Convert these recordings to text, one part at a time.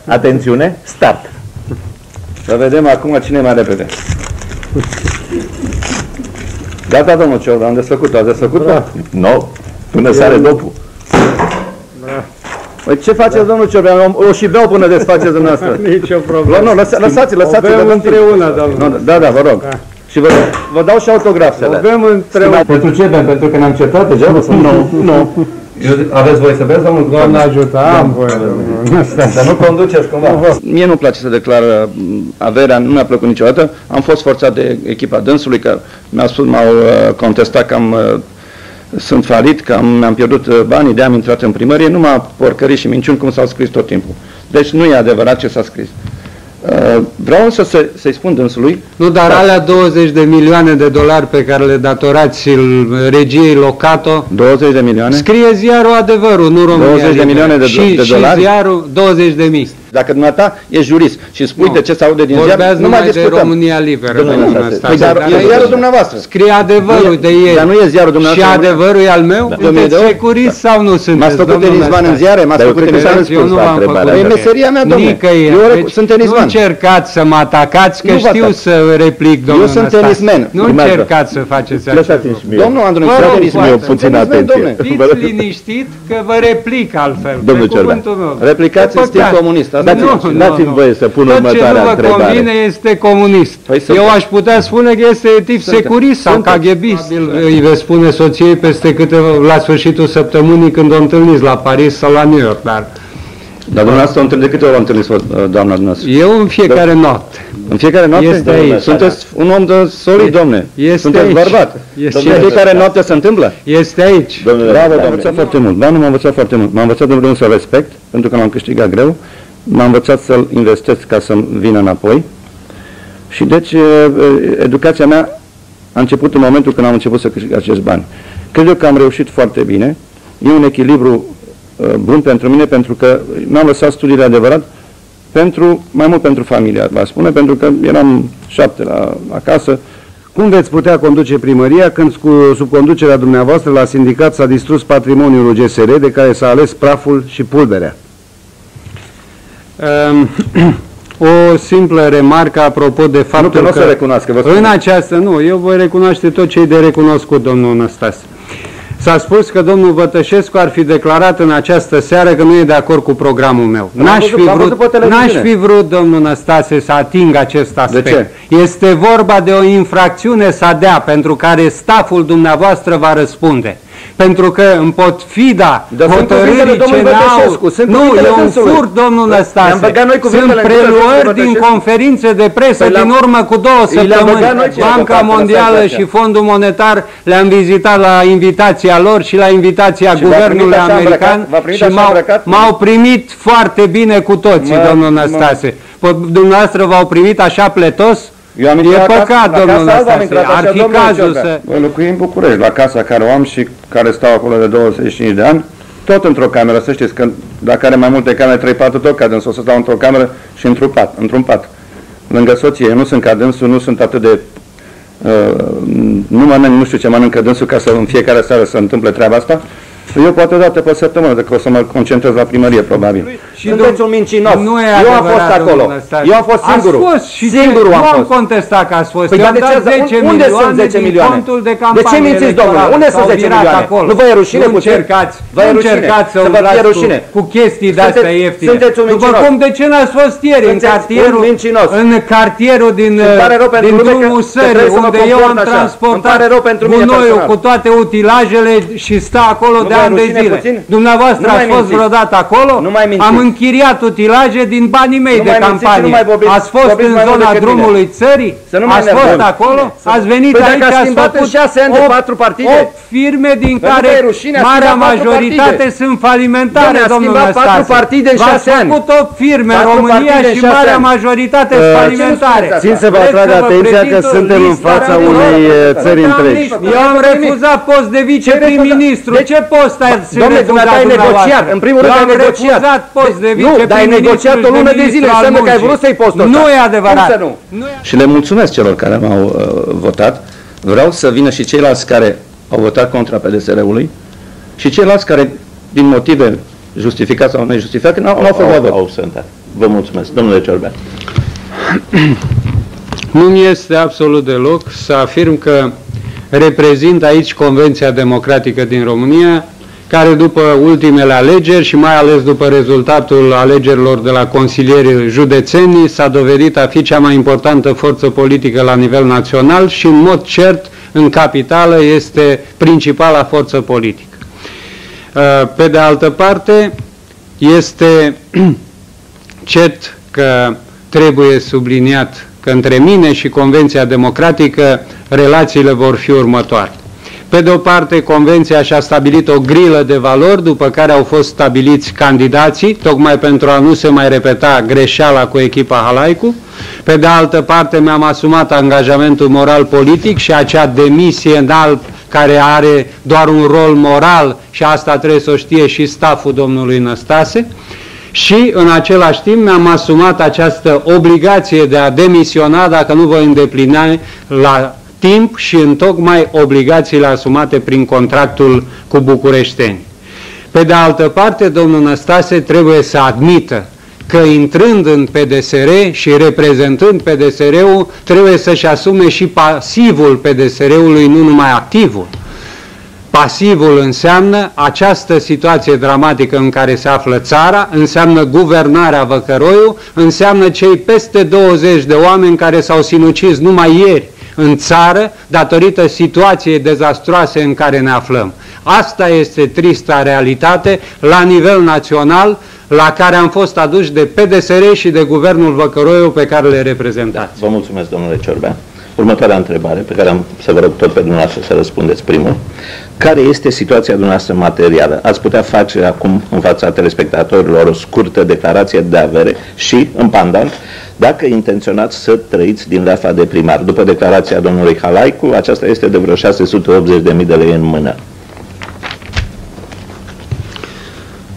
Atențiune, start! Să vedem acum cine e mai repede. Gata, domnul Ciorba, am desfăcut-o. Ați desfăcut-o? Nu, până sare dopul. Păi ce faceți, domnul Ciorba? O și beau până desfaceți dumneavoastră. Nicio problemă. Nu, lăsați. O bem împreună, domnul. Da, vă rog. Și vă dau și autograf. O bem împreună. Pentru ce bem? Pentru că ne-am certat deja? Nu. Aveți voie să beți, domnul? Doamne ajută, am voie, domnul. Dar nu conduceți cumva. Mie nu-mi place să declar averea, nu mi-a plăcut niciodată. Am fost forțat de echipa dânsului, că m-au contestat că sunt falit, că mi-am pierdut banii, de-aia am intrat în primărie, numai porcării și minciuni cum s-au scris tot timpul. Deci nu e adevărat ce s-a scris. Vreau însă să-i spun dânsului... Nu, dar alea 20 de milioane de dolari pe care le datorați regiei Locato... 20 de milioane? Scrie ziarul Adevărul, nu România 20 de milioane de dolari? Și ziarul 20 de mii. Dacă dumneata e jurist și spui de ce se aude din ziar, nu mai discutăm. de România Liberă. Păi dar e ziarul dumneavoastră. Scrie Adevărul de ieri. Dar nu e ziarul dumneavoastră. Și Adevărul e al meu? Sunteți securist sau nu sunteți? M-ați făcut tenisman în ziare? M-ați făcut tenisman în Eu nu v-am făcut. E meseria mea, domnule. Eu sunt tenisman. Nu încercați să mă atacați, că știu să replic, domnul Eu sunt tenisman. Nu încercați să faceți așa. Domnul Andrei, puțin atenție. Fiți liniștit că vă replic altfel. Domnul Ciorba, replicați în stil comunist. Dați-mi voie să pun următoarea întrebare. Tot ce nu vă convine este comunist. Eu aș putea spune că este tip securist sau KGBist. Îi veți spune soției peste la sfârșitul săptămânii când o întâlniți la Paris sau la New York. Dar dumneavoastră de câte ori o întâlniți, doamna dumneavoastră? Eu în fiecare noapte. În fiecare noapte? Este aici. Sunteți un om solid, domne. Sunteți bărbat. În fiecare noapte se întâmplă? Este aici. Bravo, m-am învățat foarte mult. Dar nu m-am învățat foarte mult. M-am învățat de primul să respect, pentru că l-am câștigat greu. M-am învățat să-l investesc ca să-mi vină înapoi. Și deci educația mea a început în momentul când am început să câștig acești bani. Cred eu că am reușit foarte bine. E un echilibru bun pentru mine, pentru că mi-am lăsat studiile adevărat mai mult pentru familia, vă spune, pentru că eram 7 acasă. Cum veți putea conduce primăria când sub conducerea dumneavoastră la sindicat s-a distrus patrimoniul GSR de care s-a ales praful și pulberea? O simplă remarcă apropo de faptul că... Nu să recunoască, vă spun. În această, nu, eu voi recunoaște tot ce e de recunoscut, domnul Năstase. S-a spus că domnul Vătășescu ar fi declarat în această seară că nu e de acord cu programul meu. N-aș fi vrut, domnul Năstase, să ating acest aspect. De ce? Este vorba de o infracțiune SADEA pentru care staful dumneavoastră va răspunde. Pentru că în potfida hotărârii CNA-ul... Nu, e un furt, domnul Năstase. Sunt preluări din conferințe de presă din urmă cu 2 săptămâni. Banca Mondială și Fondul Monetar le-am vizitat la invitația lor și la invitația guvernului american și m-au primit foarte bine cu toții, domnul Năstase. Dumneavoastră v-au primit așa pletos? E păcat, domnul Năstase, ar fi cazul să... Voi locuim în București, la casa care o am și care stau acolo de 25 de ani, tot într-o cameră, să știți, că dacă are mai multe camere, 3-4 tot ca dânsul, o să stau într-o cameră și într-un pat. Lângă soție, eu nu sunt ca dânsul, nu sunt atât de... nu mănânc, nu știu ce mănâncă dânsul ca să în fiecare seară să întâmple treaba asta. Eu poate o dată pe săptămână, dacă o să mă concentrez la primărie, probabil. Sunteți un mincinos. Eu am fost acolo. Eu am fost singurul. Singurul am fost. Nu am contestat că ați fost. Păi dar de ce? Unde sunt 10 milioane? De ce mințiți, domnule? Unde sunt 10 milioane? Nu vă e rușine puțin? Nu încercați să umblați cu chestii de-astea ieftine. Sunteți un mincinos. După cum de ce n-ați fost ieri în cartierul din drumul Sării, unde eu am transportat gunoiul cu toate utilajele și sta acolo de ani de zile. Dumneavoastră ați fost vreodată acolo? Am închiriat utilaje din banii mei de campanie. Ați fost în zona drumului Țării? Ați fost acolo? Ați venit aici, ați făcut 8 firme din care marea majoritate sunt falimentare, domnul Năstase. V-ați făcut 8 firme în România și marea majoritate sunt falimentare. Țin să vă atrag atenția că suntem în fața unei țări întregi. Eu am refuzat post de viceprim-ministru. Ce post ați Dom'le, dumneata ai negociat. În primul rând ai negociat. Nu, dar ai negociat o lună de zile. Înseamnă că ai vrut să-i post. Nu e adevărat. Și le mulțumesc celor care m-au votat. Vreau să vină și ceilalți care au votat contra PDSR-ului și ceilalți care, din motive justificate sau nejustificate, n-au fost la vot. Vă mulțumesc. Domnule Ciorbea. Nu-mi este absolut deloc să afirm că reprezint aici Convenția Democratică din România, care după ultimele alegeri și mai ales după rezultatul alegerilor de la consilierii județeni s-a dovedit a fi cea mai importantă forță politică la nivel național și în mod cert în capitală este principala forță politică. Pe de altă parte, este cert că trebuie subliniat că între mine și Convenția Democratică relațiile vor fi următoare. Pe de o parte, Convenția și-a stabilit o grilă de valori, după care au fost stabiliți candidații, tocmai pentru a nu se mai repeta greșeala cu echipa Halaicu. Pe de altă parte, mi-am asumat angajamentul moral-politic și acea demisie în alb, care are doar un rol moral și asta trebuie să o știe și staful domnului Năstase. Și în același timp mi-am asumat această obligație de a demisiona dacă nu voi îndeplini la timp și întocmai obligațiile asumate prin contractul cu bucureșteni. Pe de altă parte, domnul Năstase trebuie să admită că intrând în PDSR și reprezentând PDSR-ul, trebuie să-și asume și pasivul PDSR-ului, nu numai activul. Pasivul înseamnă această situație dramatică în care se află țara, înseamnă guvernarea Văcăroiu, înseamnă cei peste 20 de oameni care s-au sinucis numai ieri în țară datorită situației dezastroase în care ne aflăm. Asta este trista realitate la nivel național, la care am fost aduși de PDSR și de Guvernul Văcăroiu pe care le reprezentați. Vă mulțumesc, domnule Ciorbea. Următoarea întrebare, pe care am să vă rog tot pe dumneavoastră să răspundeți primul. Care este situația dumneavoastră materială? Ați putea face acum în fața telespectatorilor o scurtă declarație de avere și, în pandant, dacă intenționați să trăiți din leafa de primar. După declarația domnului Halaicu, aceasta este de vreo 680.000 de lei în mână.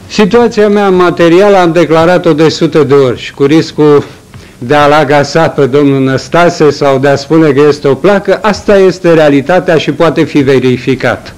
Situația mea materială am declarat-o de sute de ori și cu riscul de a-l agasa pe domnul Năstase sau de a spune că este o placă, asta este realitatea și poate fi verificat.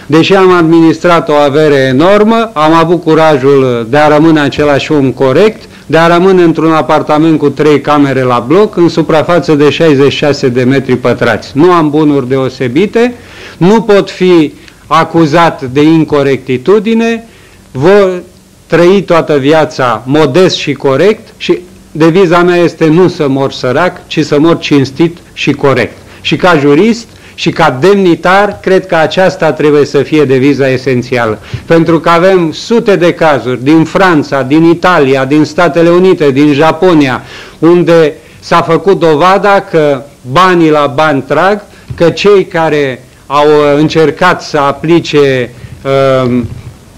Deși am administrat o avere enormă, am avut curajul de a rămâne același om corect, de a rămâne într-un apartament cu 3 camere la bloc, în suprafață de 66 de metri pătrați. Nu am bunuri deosebite, nu pot fi acuzat de incorectitudine, voi trăi toată viața modest și corect și deviza mea este nu să mor sărac, ci să mor cinstit și corect. Și ca jurist și ca demnitar, cred că aceasta trebuie să fie deviza esențială. Pentru că avem sute de cazuri din Franța, din Italia, din Statele Unite, din Japonia, unde s-a făcut dovada că banii la bani trag, că cei care au încercat să aplice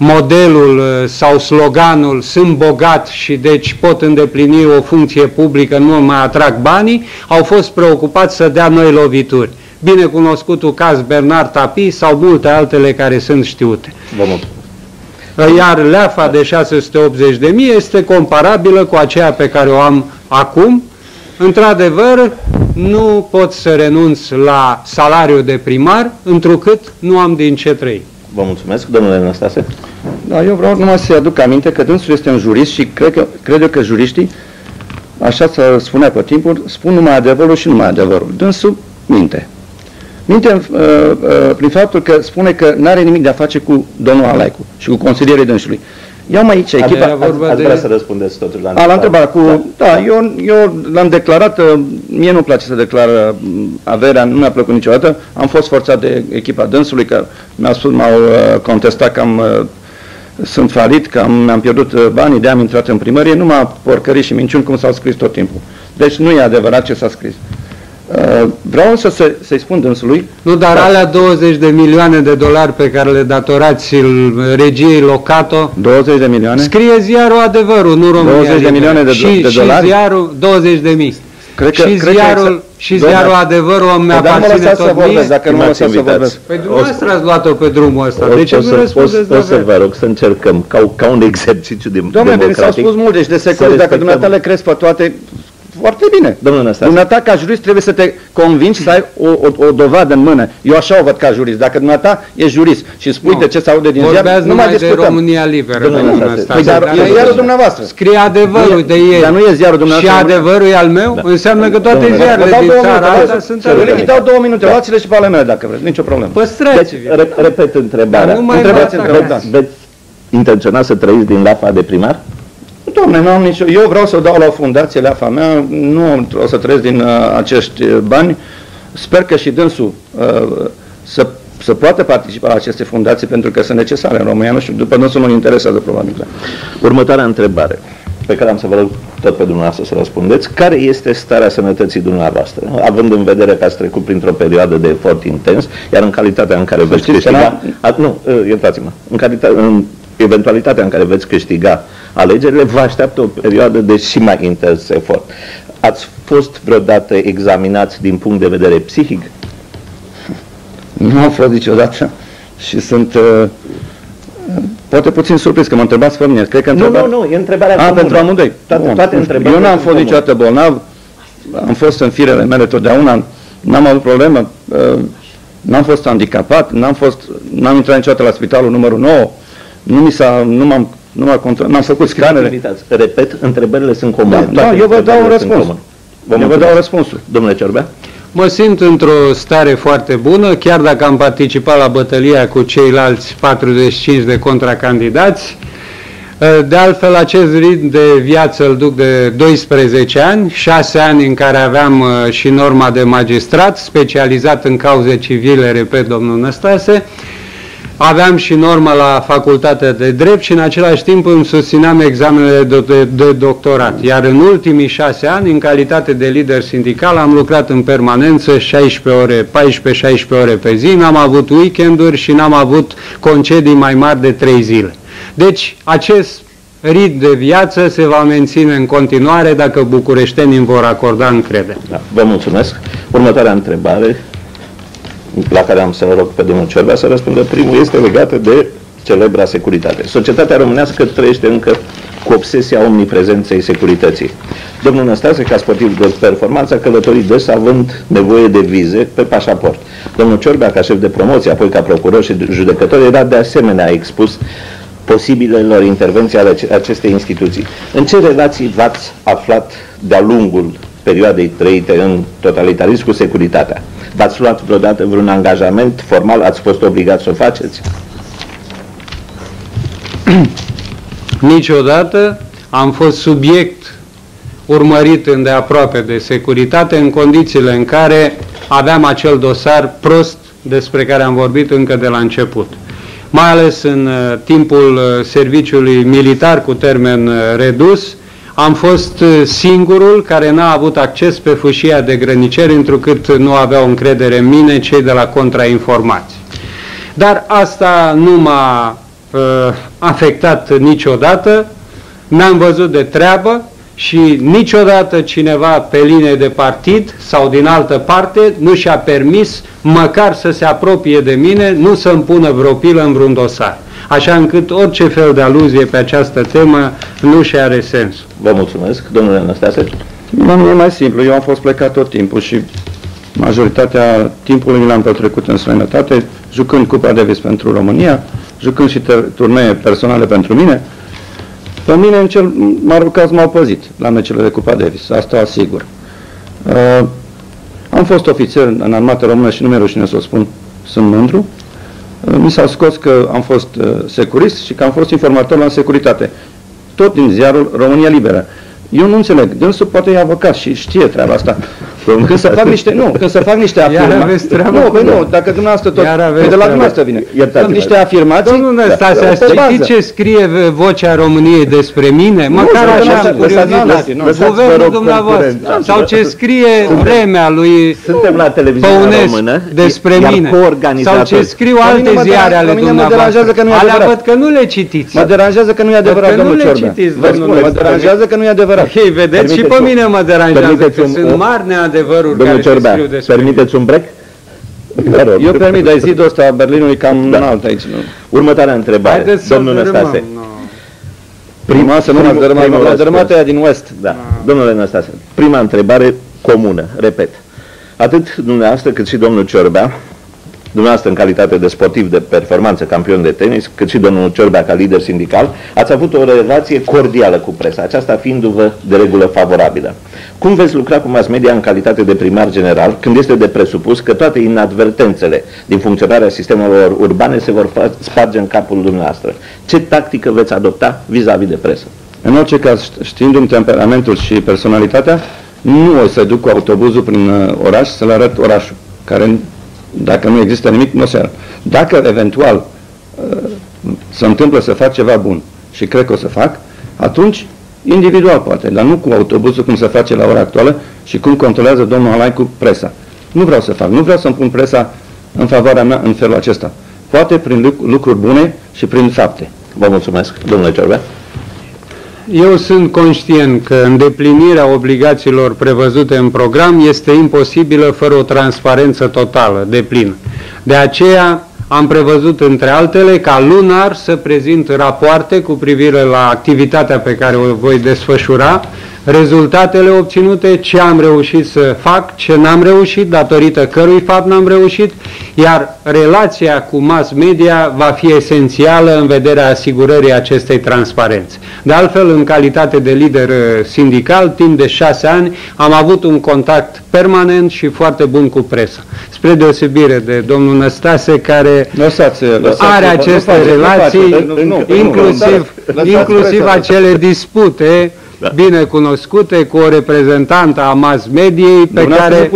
modelul sau sloganul sunt bogat și deci pot îndeplini o funcție publică, nu mai atrag banii, au fost preocupați să dea noi lovituri. Binecunoscutul caz Bernard Tapie sau multe altele care sunt știute. Iar leafa de 680.000 este comparabilă cu aceea pe care o am acum. Într-adevăr, nu pot să renunț la salariul de primar, întrucât nu am din ce trăi. Vă mulțumesc, domnule Năstase. Da, eu vreau numai să-i aduc aminte că dânsul este un jurist și cred eu că juriștii, așa se spunea pe timpul, spun numai adevărul și numai adevărul. Dânsul minte. Minte prin faptul că spune că nu are nimic de a face cu domnul Halaicu și cu consilierii dânsului. Iau mai aici echipa... Ați vrea să răspundeți totuși la întrebarea cu... Da, eu l-am declarat, mie nu-mi place să declar averea, nu mi-a plăcut niciodată. Am fost forțat de echipa dânsului, că m-au contestat că sunt falit, că mi-am pierdut banii, de-am intrat în primărie, numai porcării și minciuni cum s-au scris tot timpul. Deci nu e adevărat ce s-a scris. Vreau să-i spun dânsului... Nu, dar alea 20 de milioane de dolari pe care le datorați regiei Locato... 20 de milioane? Scrie ziarul Adevărul, nu România 20 de milioane de dolari? Și ziarul 20 de mii. Și ziarul Adevărul mi aparține tot mie. Dacă nu mă lăsați să vorbesc. Păi dumneavoastră ați luat-o pe drumul ăsta. De ce nu răspundeți? O să vă rog să încercăm ca un exercițiu democratic. Dom'le, mi s-au spus multe și de secole, dacă dumneavoastră le crezi pe toate... foarte bine. Domnul Năstase. Dumneata, ca jurist, trebuie să te convingi să ai o dovadă în mână. Eu așa o văd ca jurist. Dacă dumneata e jurist și spui de ce se aude din ziar, nu mai discutăm. de România Liberă. Păi, dar e ziarul dumneavoastră. Scrie adevărul de ieri. Dar nu e ziarul dumneavoastră. Și adevărul e al meu? Înseamnă că toate ziarele din țara asta sunt ale mele. Îi dau 2 minute, luați-le și pe ale mele dacă vreți, nicio problemă. Păstrați-vi. Repet întrebarea. Veți intenționa să trăiți din lafa de primar? Doamne, nu am nicio... Eu vreau să o dau la o fundație, lafa mea, nu o să trăiesc din acești bani. Sper că și dânsul să poată participa la aceste fundații, pentru că sunt necesare în România. Nu știu, după dânsul nu-l interesează probabil. Următoarea întrebare, pe care am să vă rog tot pe dumneavoastră să răspundeți. Care este starea sănătății dumneavoastră, având în vedere că ați trecut printr-o perioadă de efort intens, iar în calitatea în care veți câștiga... iertați-mă. În eventualitatea în care veți câștiga alegerile, vă așteaptă o perioadă de și mai intens efort. Ați fost vreodată examinați din punct de vedere psihic? Nu am fost niciodată și sunt poate puțin surprins că mă întrebați pe mine. Cred că nu, e întrebarea comună. Pentru amândoi. Toate întrebările. Eu n-am fost niciodată bolnav, am fost în firele mele totdeauna, n-am avut problemă, n-am fost handicapat, n-am intrat niciodată la spitalul numărul 9, n-am făcut scanere. Repet, întrebările sunt comune. Da, eu vă dau un răspuns. Eu vă dau răspunsul. Domnule Ciorbea? Mă simt într-o stare foarte bună, chiar dacă am participat la bătălia cu ceilalți 45 de contracandidați. De altfel, acest ritm de viață îl duc de 12 ani, 6 ani în care aveam și norma de magistrat, specializat în cauze civile, repet, domnul Năstase. Aveam și normă la facultatea de drept și în același timp îmi susțineam examenele de doctorat. Iar în ultimii 6 ani, în calitate de lider sindical, am lucrat în permanență 14-16 ore pe zi, n-am avut weekenduri și n-am avut concedii mai mari de 3 zile. Deci, acest ritm de viață se va menține în continuare dacă bucureștenii îmi vor acorda încredere. Da, vă mulțumesc. Următoarea întrebare, la care am să rog pe domnul Ciorbea să răspundă primul, este legată de celebra securitate. Societatea românească trăiește încă cu obsesia omniprezenței securității. Domnul Năstase, ca sportiv de performanță, a călătorit des având nevoie de vize pe pașaport. Domnul Ciorbea, ca șef de promoție, apoi ca procuror și judecător, era de asemenea expus posibilelor intervenții ale acestei instituții. În ce relații v-ați aflat de-a lungul perioadei trăite în totalitarism cu securitatea? V-ați luat vreodată vreun angajament formal? Ați fost obligați să o faceți? Niciodată am fost subiect urmărit îndeaproape de securitate în condițiile în care aveam acel dosar prost despre care am vorbit încă de la început. Mai ales în timpul serviciului militar cu termen redus, am fost singurul care n-a avut acces pe fâșia de grăniceri, întrucât nu aveau încredere în mine cei de la contrainformații. Dar asta nu m-a afectat niciodată, n-am văzut de treabă și niciodată cineva pe linie de partid sau din altă parte nu și-a permis măcar să se apropie de mine, nu să-mi pună vreo pilă în vreun dosar. Așa încât orice fel de aluzie pe această temă nu și are sens. Vă mulțumesc. Domnule Năstase? Nu, e mai simplu. Eu am fost plecat tot timpul și majoritatea timpului l-am petrecut în străinătate, jucând Cupa Davis pentru România, jucând și turnee personale pentru mine. Pe mine, în cel mare caz, m-au păzit la meciurile de Cupa Davis, asta o asigur. Am fost ofițer în armata română și nu mi-e rușine să o spun, sunt mândru. Mi s-a scos că am fost securist și că am fost informator la securitate. Tot din ziarul România Liberă. Eu nu înțeleg. Dânsul poate e avocat și știe treaba asta. Când să fac niște afirmații. Nu, dacă dumneavoastră tot, de la dumneavoastră vine. Sunt niște afirmații. Domnul Năstase, ați citit ce scrie Vocea României despre mine? Măcar așa am curiozitate. Guvernul dumneavoastră. Sau ce scrie Vremea lui Păunescu despre mine. Sau ce scriu alte ziare ale dumneavoastră. Alea văd că nu le citiți. Mă deranjează că nu e adevărat, domnul Ciorbea. Mă deranjează că nu e adevărat. Ei, vedeți, și pe mine mă deranjează că sunt mari neadevăruri care se scriu despre mine. Permiteți un break? Eu permit, dar zidul ăsta Berlinului cam înalt aici. Următoarea întrebare, domnul Năstase. Prima, să nu m-ați dărâmat aia din West. Da. Domnule Năstase, prima întrebare comună, repet. Atât dumneavoastră cât și domnul Ciorbea, dumneavoastră în calitate de sportiv de performanță, campion de tenis, cât și domnul Ciorbea ca lider sindical, ați avut o relație cordială cu presa, aceasta fiindu-vă de regulă favorabilă. Cum veți lucra cu mass media în calitate de primar general, când este de presupus că toate inadvertențele din funcționarea sistemelor urbane se vor sparge în capul dumneavoastră? Ce tactică veți adopta vis-a-vis de presă? În orice caz, știindu-mi temperamentul și personalitatea, nu o să duc cu autobuzul prin oraș să-l arăt orașul, care, dacă nu există nimic, nu o să arăt. Dacă eventual se întâmplă să fac ceva bun și cred că o să fac, atunci individual poate, dar nu cu autobuzul cum se face la ora actuală și cum controlează domnul Alai cu presa. Nu vreau să fac, nu vreau să-mi pun presa în favoarea mea în felul acesta. Poate prin lucruri bune și prin fapte. Vă mulțumesc, domnule Ciorbea. Eu sunt conștient că îndeplinirea obligațiilor prevăzute în program este imposibilă fără o transparență totală, deplină. De aceea am prevăzut, între altele, ca lunar să prezint rapoarte cu privire la activitatea pe care o voi desfășura, rezultatele obținute, ce am reușit să fac, ce n-am reușit, datorită cărui fapt n-am reușit, iar relația cu mass media va fi esențială în vederea asigurării acestei transparențe. De altfel, în calitate de lider sindical, timp de 6 ani, am avut un contact permanent și foarte bun cu presa. Spre deosebire de domnul Năstase, care are aceste relații, inclusiv acele dispute bine cunoscute cu o reprezentantă a mass mediei pe care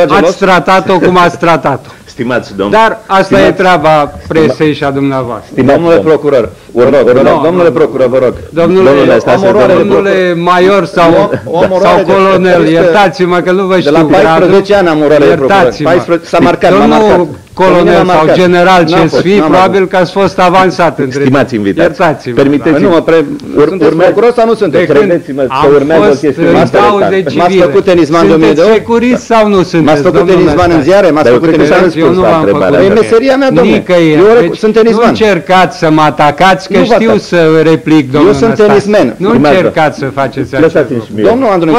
ați tratat-o cum ați tratat-o. Stimați domn. Dar asta e treaba presei și a dumneavoastră. Domnule procuror, domnule procuror, vă rog. Domnule major sau colonel, iertați-mă că nu vă știu. De la 14 ani am orare de procuror. S-a marcat, m-a marcat. Colonel sau general ce-ți fi, probabil că ați fost avansat între timp. Stimați invitați, iertați-mă. permiteți-mă, sunteți procuror sau nu sunteți? Credeți-mă că urmează o chestiune. M-ați făcut tenisman de 1000 de ori? Sunteți securist sau nu sunteți? M-ați făcut tenisman în ziare? M-ați făcut tenisman în Eu nu v-am făcut. E meseria mea, domnule. Sunt tenisman. Nu încercați să mă atacați, că știu să replic, domnul Năstase. Eu sunt tenisman. Nu încercați să faceți acest lucru. Domnul Andrei,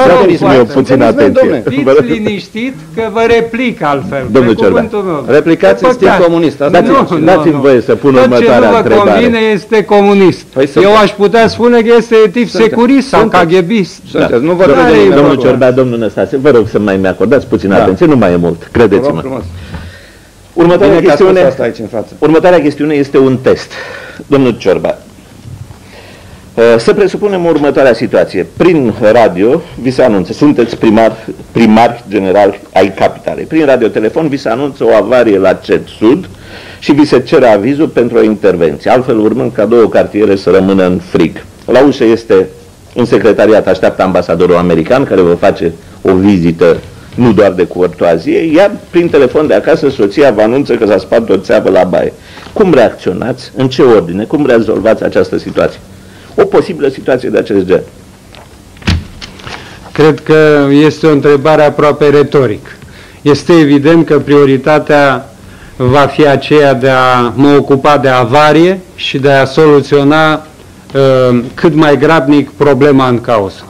puțin atenție. Fiți liniștit că vă replic altfel. Domnul Ciorbea, replicați în stil comunist. Dați-mi voie să pun următoarea întrebare. Tot ce nu vă convine este comunist. Eu aș putea spune că este de tip securist sau KGBist. Domnul Ciorbea, domnul Năstase, vă rog să mai mi-acordați puțin atenție, nu mai e mult, credeți-mă. Următoarea chestiune este un test. Domnul Ciorbea, să presupunem următoarea situație. Prin radio vi se anunță, sunteți primar general ai capitalei. Prin radiotelefon vi se anunță o avarie la CET Sud și vi se cere avizul pentru o intervenție. Altfel urmând ca 2 cartiere să rămână în frig. La ușă este un secretariat, așteaptă ambasadorul american care vă face o vizită nu doar de curtoazie, iar prin telefon de acasă soția vă anunță că s-a spart o țeavă la baie. Cum reacționați? În ce ordine? Cum rezolvați această situație? O posibilă situație de acest gen. Cred că este o întrebare aproape retorică. Este evident că prioritatea va fi aceea de a mă ocupa de avarie și de a soluționa cât mai grabnic problema în cauză.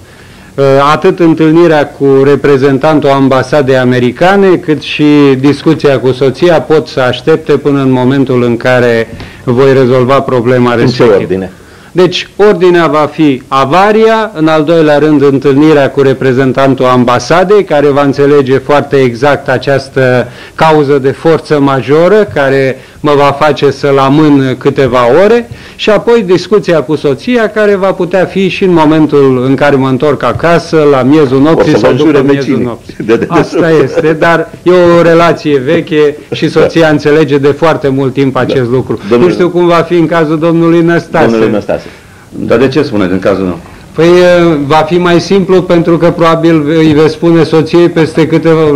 Atât întâlnirea cu reprezentantul ambasadei americane, cât și discuția cu soția pot să aștepte până în momentul în care voi rezolva problema respectivă. În ce ordine? Deci, ordinea va fi avaria, în al doilea rând întâlnirea cu reprezentantul ambasadei, care va înțelege foarte exact această cauză de forță majoră, care mă va face să-l amân câteva ore, și apoi discuția cu soția, care va putea fi și în momentul în care mă întorc acasă, la miezul nopții sau după miezul nopții. Asta este, dar e o relație veche și soția înțelege de foarte mult timp acest lucru. Nu știu cum va fi în cazul domnului Năstase. Dar de ce spuneți în cazul meu? Păi va fi mai simplu pentru că probabil îi veți spune soției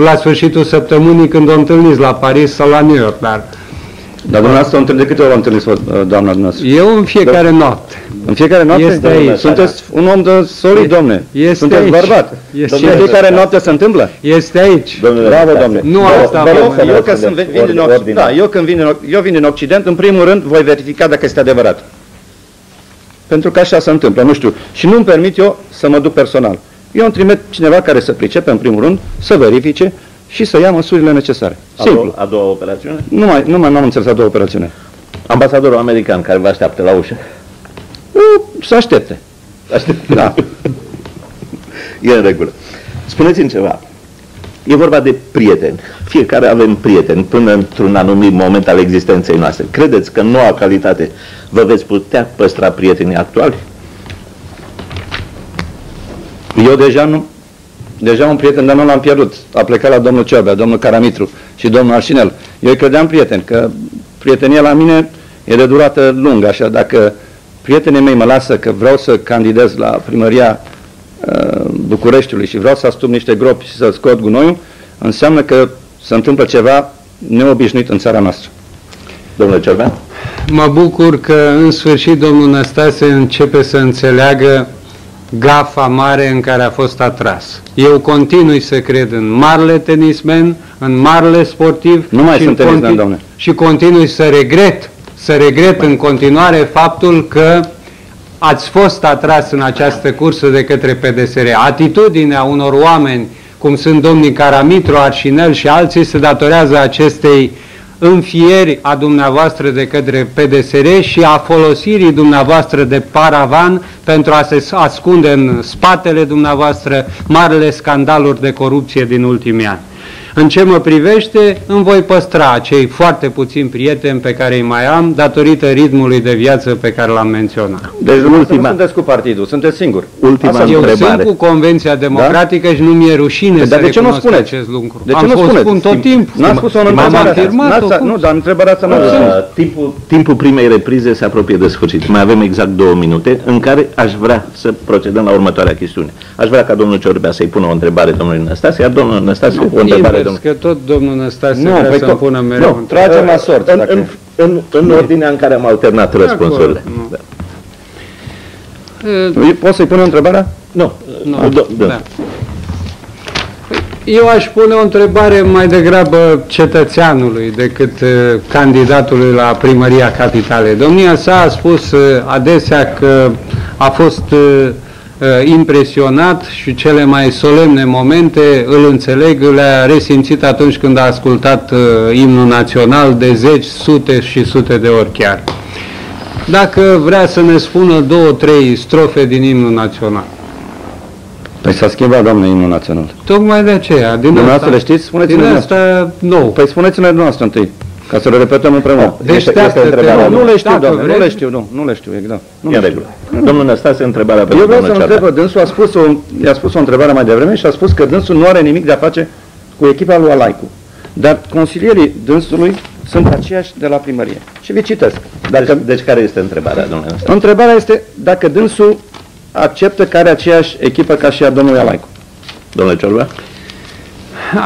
la sfârșitul săptămânii când o întâlniți la Paris sau la New York, dar dumneavoastră de câte ori o întâlniți doamna dumneavoastră? Eu în fiecare noapte. În fiecare noapte? Este aici. Sunteți un om de solid, domne. Sunteți bărbat. Și în fiecare noapte se întâmplă? Este aici. Bravo, domne. Nu asta. Eu când vin din Occident, în primul rând voi verifica dacă este adevărat. pentru că așa se întâmplă, nu știu. Și nu-mi permit eu să mă duc personal. Eu îmi trimit cineva care să pricepe, în primul rând, să verifice și să ia măsurile necesare. Simplu. A doua operațiune? Nu mai am înțeles a doua operațiune. Ambasadorul american care vă așteaptă la ușă? Să aștepte. Da. E în regulă. Spuneți-mi ceva. E vorba de prieteni. Fiecare avem prieteni până într-un anumit moment al existenței noastre. Credeți că în noua calitate vă veți putea păstra prietenii actuali? Eu deja un prieten, dar nu l-am pierdut. A plecat la domnul Ciorbea, domnul Caramitru și domnul Arșinel. Eu îi credeam prieten, că prietenia la mine e de durată lungă, așa dacă prietenii mei mă lasă că vreau să candidez la primăria Bucureștiului și vreau să astup niște gropi și să scot gunoiul, înseamnă că se întâmplă ceva neobișnuit în țara noastră. Domnule Ciorbea? Mă bucur că în sfârșit domnul Năstase începe să înțeleagă gafa mare în care a fost atras. Eu continui să cred în marele tenismen, în marele sportiv. Nu mai sunt tenismen, domnule. Și continui să regret în continuare faptul că ați fost atras în această cursă de către PDSR. Atitudinea unor oameni, cum sunt domnii Caramitru, Arșinel și alții, se datorează acestei înfieri a dumneavoastră de către PDSR și a folosirii dumneavoastră de paravan pentru a se ascunde în spatele dumneavoastră marele scandaluri de corupție din ultimii ani. În ce mă privește, îmi voi păstra acei foarte puțini prieteni pe care îi mai am, datorită ritmului de viață pe care l-am menționat. Deci nu sunteți cu partidul, sunteți singur. Ultima Eu întrebare. sunt cu Convenția Democratică, da? Și nu mi-e rușine să recunosc acest lucru. De ce nu spuneți? Spun tot timpul. N-ați spus-o în întrebarea. Nu, dar întrebarea asta nu Timpul primei reprize se apropie de sfârșit. Mai avem exact 2 minute în care aș vrea să procedăm la următoarea chestiune. Aș vrea ca domnul Ciorbea să-i pună o întrebare domnului Năstase, iar domnul Năstase o întrebare că tot domnul Năstase vrea să-mi pună mereu. Nu, tragem la sort. În ordinea în care am alternat răspunsurile. Poți să-i pun o întrebare? Nu. Da. Eu aș pune o întrebare mai degrabă cetățeanului decât candidatului la primăria Capitalei. Domnia sa a spus adesea că a fost impresionat și cele mai solemne momente, îl înțeleg, le-a resimțit atunci când a ascultat imnul național de zeci, sute și sute de ori chiar. Dacă vrea să ne spună 2-3 strofe din imnul național. Păi s-a schimbat, doamne, imnul național. Tocmai de aceea. Dumneavoastră le știți? Spuneți-ne asta nou. Păi spuneți-ne dumneavoastră întâi, ca să le repetăm împreună. Nu le știu, doamne, nu le știu, exact. E în regulă. Domnul Năstase, întrebarea pentru domnul Ciorbea. Eu vreau să întreb, dânsul i-a spus o întrebare mai devreme și a spus că dânsul nu are nimic de a face cu echipa lui Alaicu. Dar consilierii dânsului sunt aceiași de la primărie. Și vi citesc. Deci care este întrebarea, domnule Năstase? Întrebarea este dacă dânsul acceptă că are aceeași echipă ca și a domnului Alaicu. Domnule Ciorbea?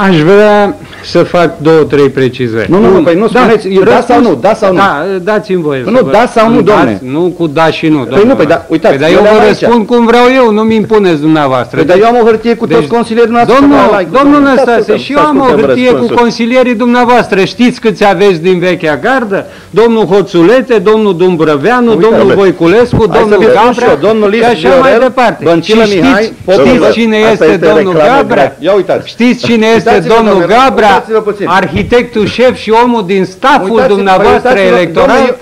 Aș vrea să fac 2-3 precizări. Păi nu spuneți, da sau nu, da sau nu. Da, dați-mi voie. Nu, da sau nu, domne. Nu cu da și nu, Păi nu, păi da, uitați. Păi eu vă răspund cum vreau eu, nu-mi impuneți dumneavoastră. Păi dar eu am o hârtie cu toți consilierii dumneavoastră. Domnul Năstase, și eu am o hârtie cu consilierii dumneavoastră. Știți câți aveți din vechea gardă? Domnul Hoțulete, domnul Dumbrăveanu, domnul Voiculescu, domnul Gabrea și așa mai departe. Și știți cine este domnul Gabrea? Știți cine este domnul Gabrea, arhitectul șef și omul din staful dumneavoastră electoral,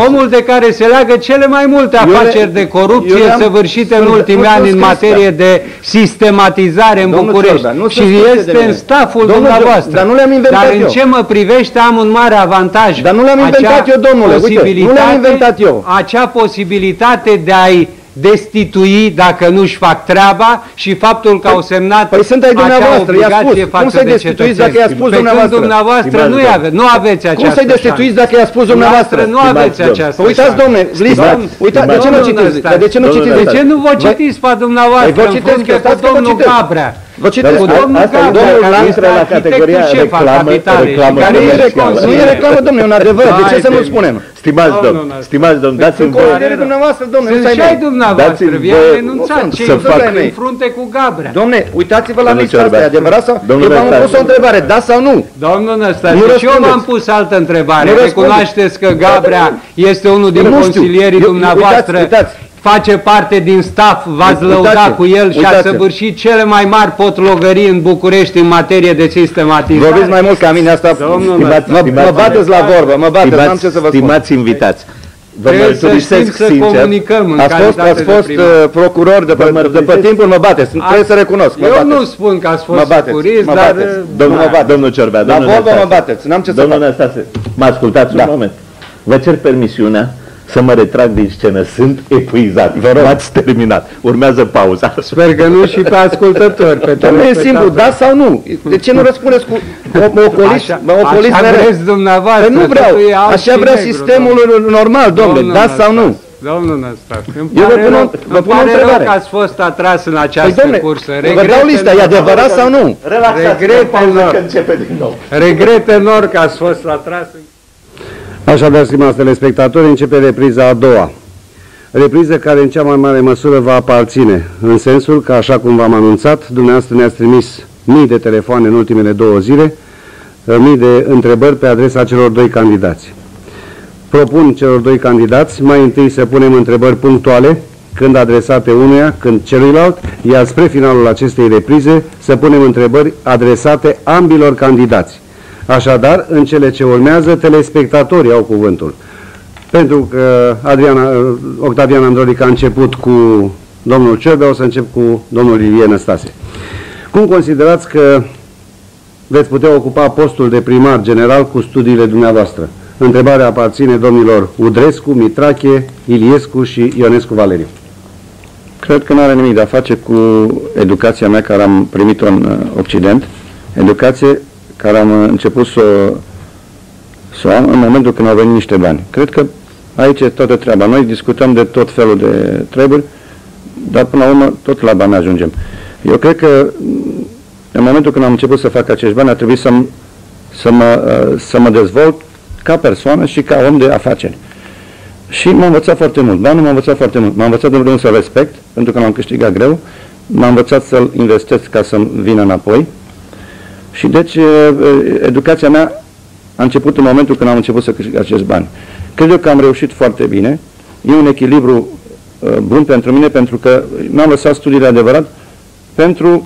omul de care se leagă cele mai multe afaceri de corupție săvârșite în ultimii ani în materie de sistematizare în București. Și este în staful dumneavoastră. Dar în ce mă privește am un mare avantaj. Dar nu le-am inventat eu, domnule, uite, nu le-am inventat eu. Acea posibilitate de a-i destitui dacă nu-și fac treaba și faptul că au semnat acea obligație față de cetățeni. Dumneavoastră nu aveți această Cum să-i destituiți dacă i-a spus dumneavoastră? Nu aveți această Uitați, domne, lista. Uitați, de ce nu citiți? De ce nu citiți? De ce nu vă citiți pe dumneavoastră în frunte cu domnul Gabrea? Vă citesc. Domnul Gabrea este arhitectul șef al Capitalei. Nu e reclamă, domnule, e un adevăr. De ce să nu spunem? Stimați domn, dați-mi voie. Sunt și ai dumneavoastră, vi-am renunțat. Ce în frunte cu Gabrea. Domne, uitați-vă la lista asta, e adevărat sau? Eu v-am pus o întrebare, da sau nu? Domnul Năstase, și eu v-am pus altă întrebare. Recunoașteți că Gabrea este unul din consilierii dumneavoastră face parte din staff, v-ați lăudat cu el și ați săvârșit cele mai mari potlogării în București în materie de sistematizare. Vorbiți mai mult ca mine asta, mă bateți la vorbă, mă bateți, n-am ce să vă spun. Stimați invitați, vă mărturisesc sincer, ați fost procuror de pe timpul, mă bateți, trebuie să recunosc. Eu nu spun că ați fost procurist, dar... Domnul Ciorbea, la vorbă mă bateți, n-am ce să fac. Domnul Năstase, mă ascultați un moment. Vă cer permisiunea să mă retrag din scenă, sunt epuizat. Vă rog, ați terminat. Urmează pauza. Sper că nu și pe ascultători. Nu e simplu, da sau nu? De ce nu răspundeți cu ocoliți? Așa vreți dumneavoastră. Nu vreau, așa vrea sistemul normal, domnule, da sau nu? Domnul Năstase, vă pun o întrebare. Că ați fost atras în această cursă. Vă dau lista, e adevărat sau nu? Regrete nor că ați fost atras în... Așadar, stimați telespectatori, începe repriza a doua. Repriză care în cea mai mare măsură va aparține, în sensul că, așa cum v-am anunțat, dumneavoastră ne-ați trimis mii de telefoane în ultimele 2 zile, mii de întrebări pe adresa celor 2 candidați. Propun celor 2 candidați mai întâi să punem întrebări punctuale, când adresate unuia, când celuilalt, iar spre finalul acestei reprize să punem întrebări adresate ambilor candidați. Așadar, în cele ce urmează, telespectatorii au cuvântul. Pentru că Octavian Andronic a început cu domnul Ciorbea, o să încep cu domnul Ilie Năstase. Cum considerați că veți putea ocupa postul de primar general cu studiile dumneavoastră? Întrebarea aparține domnilor Udrescu, Mitrache, Iliescu și Ionescu Valeriu. Cred că nu are nimic de a face cu educația mea care am primit-o în Occident, educație care am început să o am în momentul când au venit niște bani. Cred că aici e toată treaba. Noi discutăm de tot felul de treburi, dar până la urmă tot la bani ajungem. Eu cred că în momentul când am început să fac acești bani, a trebuit să mă dezvolt ca persoană și ca om de afaceri. Și m-a învățat foarte mult. Banul m-a învățat foarte mult. M-a învățat în primul rând să respect, pentru că l-am câștigat greu. M-a învățat să-l investesc ca să-mi vină înapoi. Și deci educația mea a început în momentul când am început să câștig acești bani. Cred eu că am reușit foarte bine. E un echilibru bun pentru mine, pentru că n-am lăsat studiile adevărat,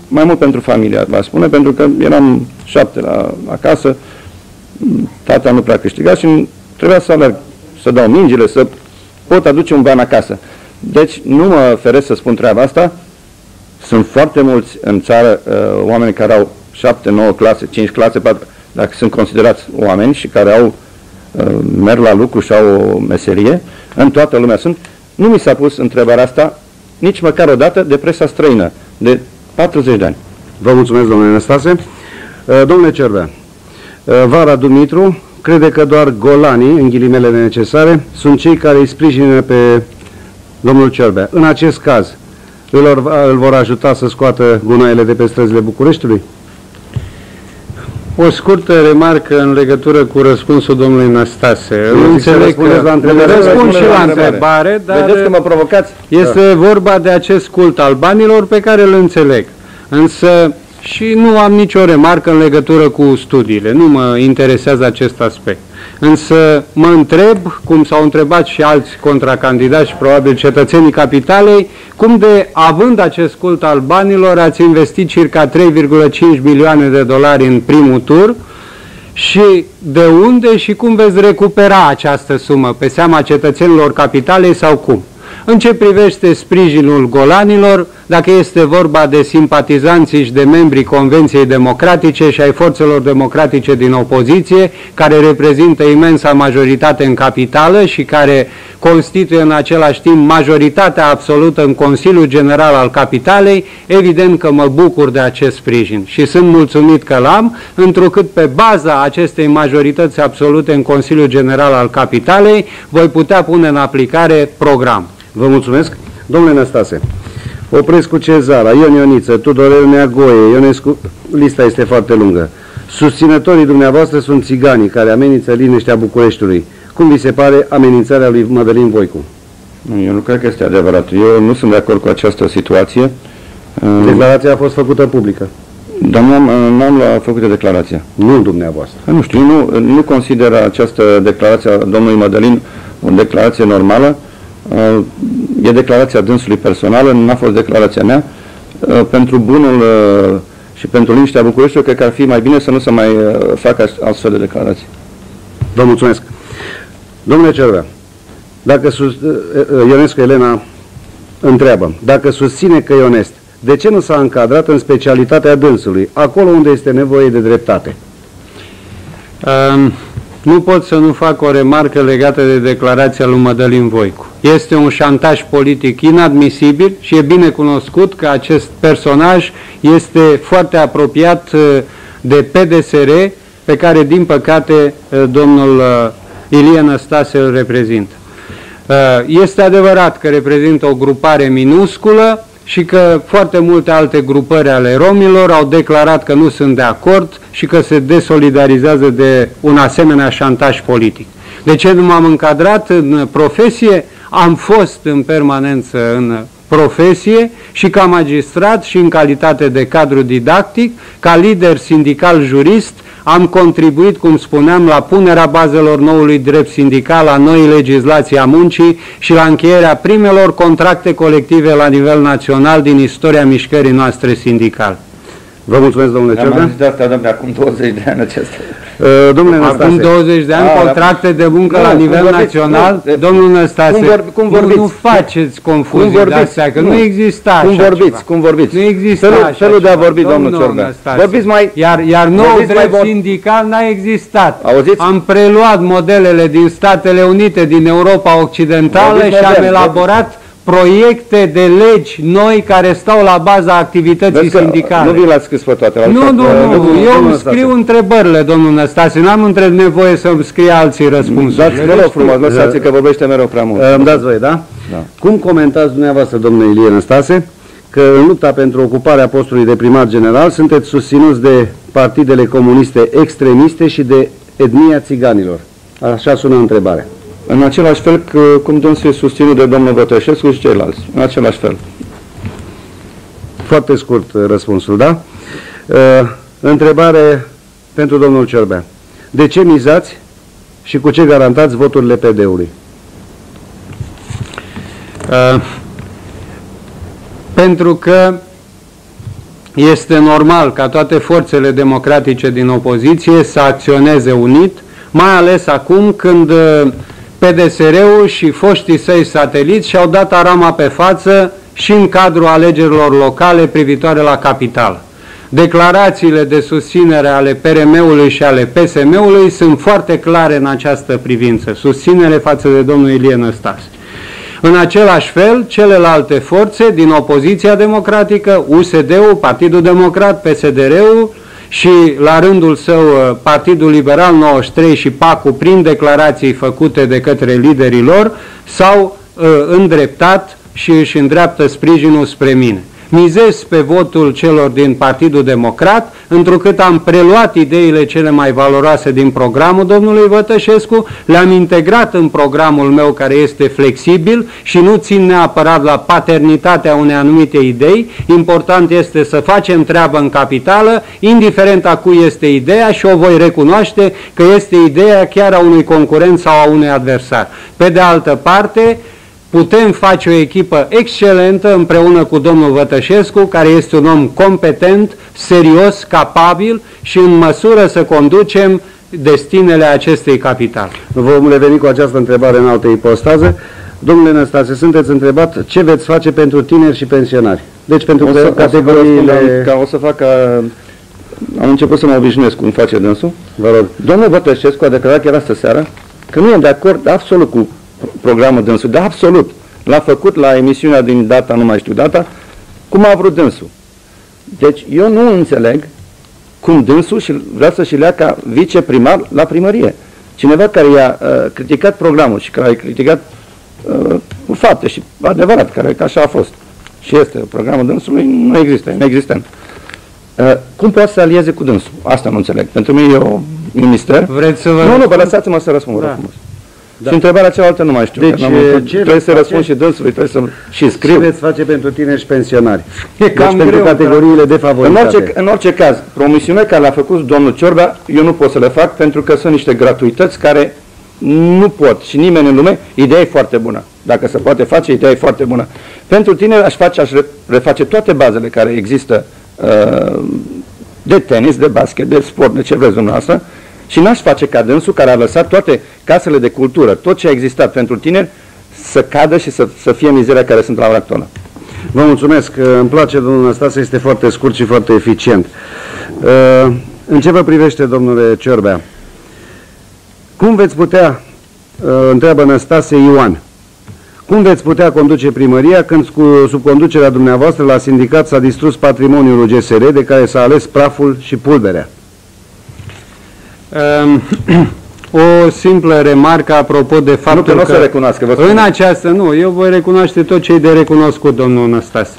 mai mult pentru familia, vă spune, pentru că eram 7 acasă, tata nu prea câștiga și trebuia să alerg, să dau mingile, să pot aduce un ban acasă. Deci nu mă feresc să spun treaba asta. Sunt foarte mulți în țară oameni care au 7, 9 clase, 5 clase, 4, dacă sunt considerați oameni și care merg la lucru și au o meserie, în toată lumea sunt. Nu mi s-a pus întrebarea asta nici măcar o dată de presa străină, de 40 de ani. Vă mulțumesc, domnule Năstase. Domnule Ciorbea, Vara Dumitru crede că doar golanii, în ghilimele necesare, sunt cei care îi sprijină pe domnul Ciorbea. În acest caz, îl vor ajuta să scoată gunoaiele de pe străzile Bucureștiului? O scurtă remarcă în legătură cu răspunsul domnului Năstase. Înțeleg că răspund și la întrebare, dar vedeți că mă provocați? Este vorba de acest cult al banilor pe care îl înțeleg. Însă și nu am nicio remarcă în legătură cu studiile. Nu mă interesează acest aspect. Însă mă întreb, cum s-au întrebat și alți contracandidați și probabil cetățenii capitalei, cum de, având acest cult al banilor, ați investit circa 3,5 milioane de dolari în primul tur și de unde și cum veți recupera această sumă, pe seama cetățenilor capitalei sau cum? În ce privește sprijinul golanilor, dacă este vorba de simpatizanții și de membrii Convenției Democratice și ai forțelor democratice din opoziție, care reprezintă imensa majoritate în capitală și care constituie în același timp majoritatea absolută în Consiliul General al Capitalei, evident că mă bucur de acest sprijin și sunt mulțumit că l-am, întrucât pe baza acestei majorități absolute în Consiliul General al Capitalei voi putea pune în aplicare program. Vă mulțumesc. Domnule Năstase, Oprescu Cezara, Ion Ioniță, Tudorel Neagoe, Ionescu, lista este foarte lungă. Susținătorii dumneavoastră sunt țiganii care amenință liniștea Bucureștiului. Cum vi se pare amenințarea lui Mădălin Voicu? Eu nu cred că este adevărat. Eu nu sunt de acord cu această situație. Declarația a fost făcută publică. Dar n-am făcut declarația. Nu dumneavoastră. Nu știu, nu consider această declarație a domnului Mădălin o declarație normală. e declarația dânsului personală, nu a fost declarația mea. Pentru bunul și pentru liniștea Bucureștiului, cred că ar fi mai bine să nu se mai facă astfel de declarații. Vă mulțumesc. Domnule Ciorbea, dacă Ionescu Elena întreabă, dacă susține că e onest, de ce nu s-a încadrat în specialitatea dânsului, acolo unde este nevoie de dreptate? Nu pot să nu fac o remarcă legată de declarația lui Mădălin Voicu. Este un șantaj politic inadmisibil și e bine cunoscut că acest personaj este foarte apropiat de PDSR, pe care, din păcate, domnul Ilie Năstase îl reprezintă. Este adevărat că reprezintă o grupare minusculă și că foarte multe alte grupări ale romilor au declarat că nu sunt de acord și că se desolidarizează de un asemenea șantaj politic. De ce nu m-am încadrat în profesie? Am fost în permanență în profesie și ca magistrat și în calitate de cadru didactic, ca lider sindical jurist, am contribuit, cum spuneam, la punerea bazelor noului drept sindical, la noi legislații a muncii și la încheierea primelor contracte colective la nivel național din istoria mișcării noastre sindicale. Vă mulțumesc, domnule Ciorbea. Am zis de asta, domnule, acum 20 de ani acesta. Domnule Năstase. Acum 20 de ani contracte de muncă la nivel național. Domnul Năstase, nu faceți confuzii de astea, că nu exista așa ceva. Cum vorbiți? Nu exista așa felul de a vorbi, domnul Ciorbea. Vorbiți mai... Iar nou drept sindical n-a existat. Auziți? Am preluat modelele din Statele Unite, din Europa Occidentală și am elaborat proiecte de legi noi care stau la baza activității sindicale. Nu vi l-ați scris pe toate. Nu, eu îmi scriu întrebările, domnul Năstase, n-am nevoie să-mi scrie alții răspunsuri. Dați, vă rog frumos, lăsați că vorbește mereu prea mult. Îmi dați voie, da? Da. Cum comentați dumneavoastră, domnule Ilie Năstase, că în lupta pentru ocuparea postului de primar general sunteți susținuți de partidele comuniste extremiste și de etnia țiganilor? Așa sună întrebarea. În același fel cum dânsul e susținut de domnul Bătășescu și ceilalți. În același fel. Foarte scurt răspunsul, da? Întrebare pentru domnul Ciorbea. De ce mizați și cu ce garantați voturile PD-ului? Pentru că este normal ca toate forțele democratice din opoziție să acționeze unit, mai ales acum când PDSR-ul și foștii săi sateliți și-au dat arama pe față și în cadrul alegerilor locale privitoare la capitală. Declarațiile de susținere ale PRM-ului și ale PSM-ului sunt foarte clare în această privință, susținere față de domnul Ilie Năstase. În același fel, celelalte forțe din opoziția democratică, USD-ul, Partidul Democrat, PSDR-ul, și la rândul său Partidul Liberal 93 și PAC-ul, prin declarații făcute de către liderii lor, s-au îndreptat și își îndreaptă sprijinul spre mine. Mizez pe votul celor din Partidul Democrat, întrucât am preluat ideile cele mai valoroase din programul domnului Bătășescu, le-am integrat în programul meu care este flexibil și nu țin neapărat la paternitatea unei anumite idei. Important este să facem treabă în capitală, indiferent a cui este ideea, și o voi recunoaște că este ideea chiar a unui concurent sau a unui adversar. Pe de altă parte, putem face o echipă excelentă împreună cu domnul Bătășescu, care este un om competent, serios, capabil și în măsură să conducem destinele acestei capitale. Vom reveni cu această întrebare în altă ipostază. Domnule Năstase, sunteți întrebat ce veți face pentru tineri și pensionari. Deci pentru categoriile... Am început să mă obișnuiesc cum face dânsul. Vă rog. Domnul Bătășescu a declarat chiar astă seară că nu e de acord absolut cu programul dânsul, dar absolut. L-a făcut la emisiunea din data, nu mai știu data, cum a vrut dânsul. Deci eu nu înțeleg cum dânsul vrea să-și lea ca viceprimar la primărie. Cineva care i-a criticat programul și care a criticat cu fapte și adevărat, care așa a fost. Și este, programul dânsului nu există, e inexistent. Cum poate să alieze cu dânsul? Asta nu înțeleg. Pentru mine e un mister. Vreți să vă... Nu, vă lăsați-mă să răspund. Da. Da. Și întrebarea cealaltă nu mai știu. Deci, trebuie să răspund și dânsului, trebuie să scriu. Ce veți face pentru tineri și pensionari? E cam pentru greu, categoriile defavorizate. În orice caz, promisiunea care l-a făcut domnul Ciorbea, eu nu pot să le fac pentru că sunt niște gratuități care nu pot și nimeni în lume, ideea e foarte bună. Dacă se poate face, ideea e foarte bună. Pentru tineri aș reface toate bazele care există de tenis, de basket, de sport, de ce vreți dumneavoastră, și n-aș face ca dânsul care a lăsat toate casele de cultură, tot ce a existat pentru tineri, să cadă și să fie mizeria care sunt la ora actuală. Vă mulțumesc. Îmi place, domnul Năstase, este foarte scurt și foarte eficient. În ce vă privește, domnule Ciorbea? Cum veți putea, întreabă Năstase Ioan, cum veți putea conduce primăria când sub conducerea dumneavoastră la sindicat s-a distrus patrimoniul GSR de care s-a ales praful și pulberea? O simplă remarcă apropo de faptul că... recunoască, în această... Nu, eu voi recunoaște tot ce e de recunoscut, domnul Năstase.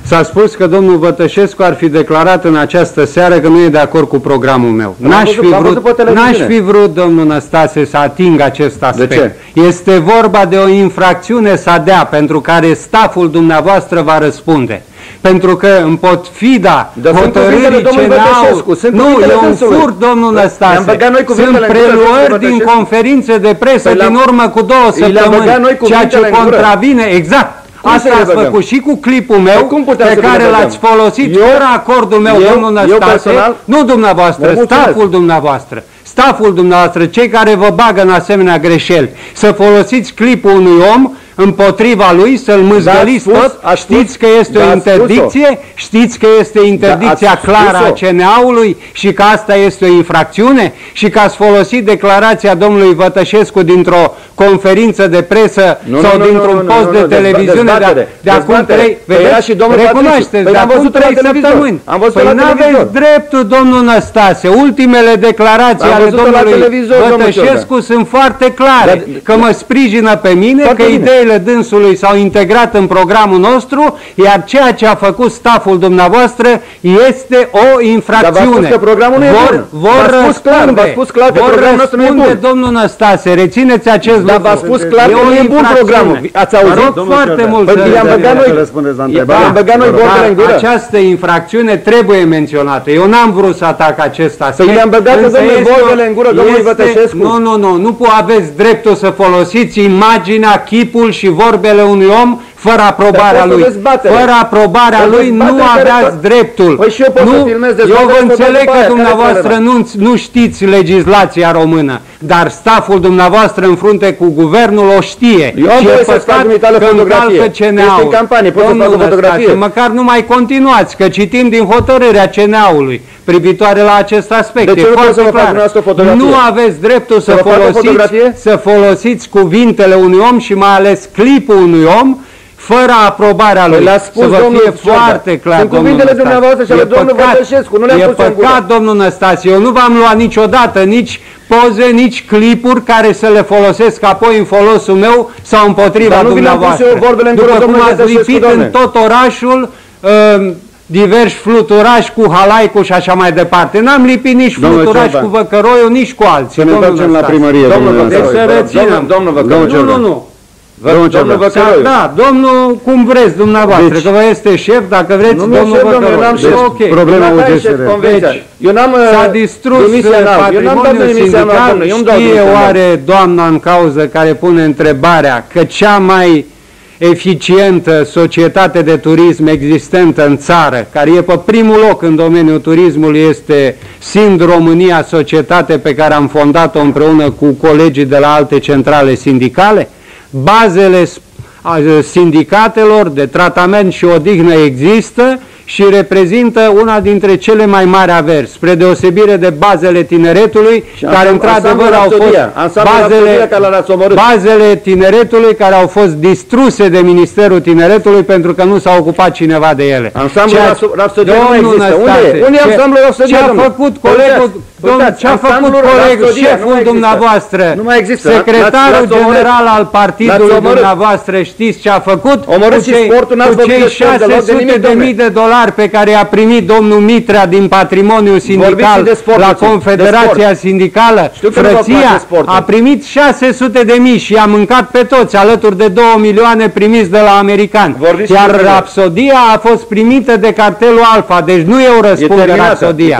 S-a spus că domnul Vătășescu ar fi declarat în această seară că nu e de acord cu programul meu. N-aș fi vrut, domnul Năstase, să ating acest aspect. De ce? Este vorba de o infracțiune SADEA pentru care staful dumneavoastră va răspunde. Pentru că în potfida hotărârii CNA-ul... Nu, e un furt, domnul Năstase. Sunt preluări din conferințe de presă din urmă cu 2 săptămâni, ceea ce contravine exact. Asta ați făcut și cu clipul meu pe care l-ați folosit fără acordul meu, domnul Năstase. Nu dumneavoastră, staful dumneavoastră. Staful dumneavoastră, cei care vă bagă în asemenea greșeli, să folosiți clipul unui om împotriva lui, să-l mâzgăliți tot, știți că este o interdicție, știți că este interdicția clară a CNA-ului și că asta este o infracțiune și că ați folosit declarația domnului Vătășescu dintr-o conferință de presă sau dintr-un post de televiziune de acum 3, recunoașteți, de acum 3 săptămâni. Păi n-aveți dreptul, domnul Năstase, ultimele declarații ale domnului Vătășescu sunt foarte clare, că mă sprijină pe mine, că ideile dânsului s-au integrat în programul nostru, iar ceea ce a făcut staful dumneavoastră este o infracțiune. Vor răspunde, domnul Năstase, rețineți acest lucru. Dar v-a spus clar că nu e bun programul. Ați auzit? Foarte mult să băgat noi vorbele în gură. Această infracțiune trebuie menționată. Eu n-am vrut să atac acest aspect. Păi le-am băgat vorbele în gură, domnul Vătășescu. Nu aveți dreptul să folosiți imaginea, chipul și vorbele unui om fără aprobarea lui. Fără aprobarea lui nu aveați dreptul. Eu vă înțeleg că dumneavoastră nu știți legislația română, dar staful dumneavoastră în frunte cu guvernul o știe. Și e păcat că încalcă CNA-ul. Măcar nu mai continuați, că citim din hotărârea CNA-ului privitoare la acest aspect. E foarte clar. Nu aveți dreptul să folosiți cuvintele unui om și mai ales clipul unui om fără aprobarea lui. Să vă fie foarte clar, domnul Năstase. E păcat, domnul Năstase. Eu nu v-am luat niciodată nici poze, nici clipuri care să le folosesc apoi în folosul meu sau împotriva dumneavoastră. După cum ați lipit în tot orașul diversi fluturași cu halaicul și așa mai departe. N-am lipit nici fluturași cu Văcăroiul, nici cu alții. Să ne întoarcem la primărie, domnul Văcăroiu. Da, domnul, cum vreți dumneavoastră, că vă este șef, dacă vreți, domnul Văcăroiu. Problema UGSR. S-a distrus patrimoniul sindical. Știe oare doamna în cauză care pune întrebarea că cea mai eficientă societate de turism existentă în țară, care e pe primul loc în domeniul turismului, este Sind România, societate pe care am fondat-o împreună cu colegii de la alte centrale sindicale? Bazele sindicatelor de tratament și odihnă există și reprezintă una dintre cele mai mari averi, spre deosebire de bazele tineretului, care într-adevăr au fost bazele tineretului care au fost distruse de Ministerul Tineretului pentru că nu s-a ocupat cineva de ele. Ansamblul Rapsodia nu există. Unde e ansamblul Rapsodia? Ce a făcut colegul, șeful dumneavoastră, secretarul general al partidului dumneavoastră, știți ce a făcut? Omorât și sportul, n-ați văzut $600.000 dolari pe care i-a primit domnul Mitrea din patrimoniul sindical la Confederația Sindicală, Frăția, a primit 600.000 și i-a mâncat pe toți, alături de 2 milioane primiți de la americani. Iar Rapsodia a fost primită de cartelul Alfa, deci nu eu răspund de Rapsodia.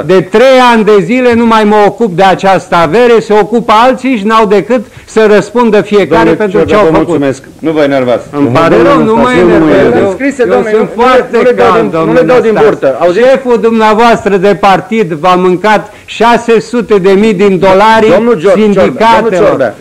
De 3 ani de zile nu mai mă ocup de această avere, se ocupă alții și n-au decât să răspundă fiecare pentru ce au făcut. Mulțumesc. Nu vă enervați. Îmi pare rău, nu mă enervez. Eu sunt foarte cald, domnule Năstase. Șeful dumneavoastră de partid v-a mâncat 600.000 din dolari sindicatelor.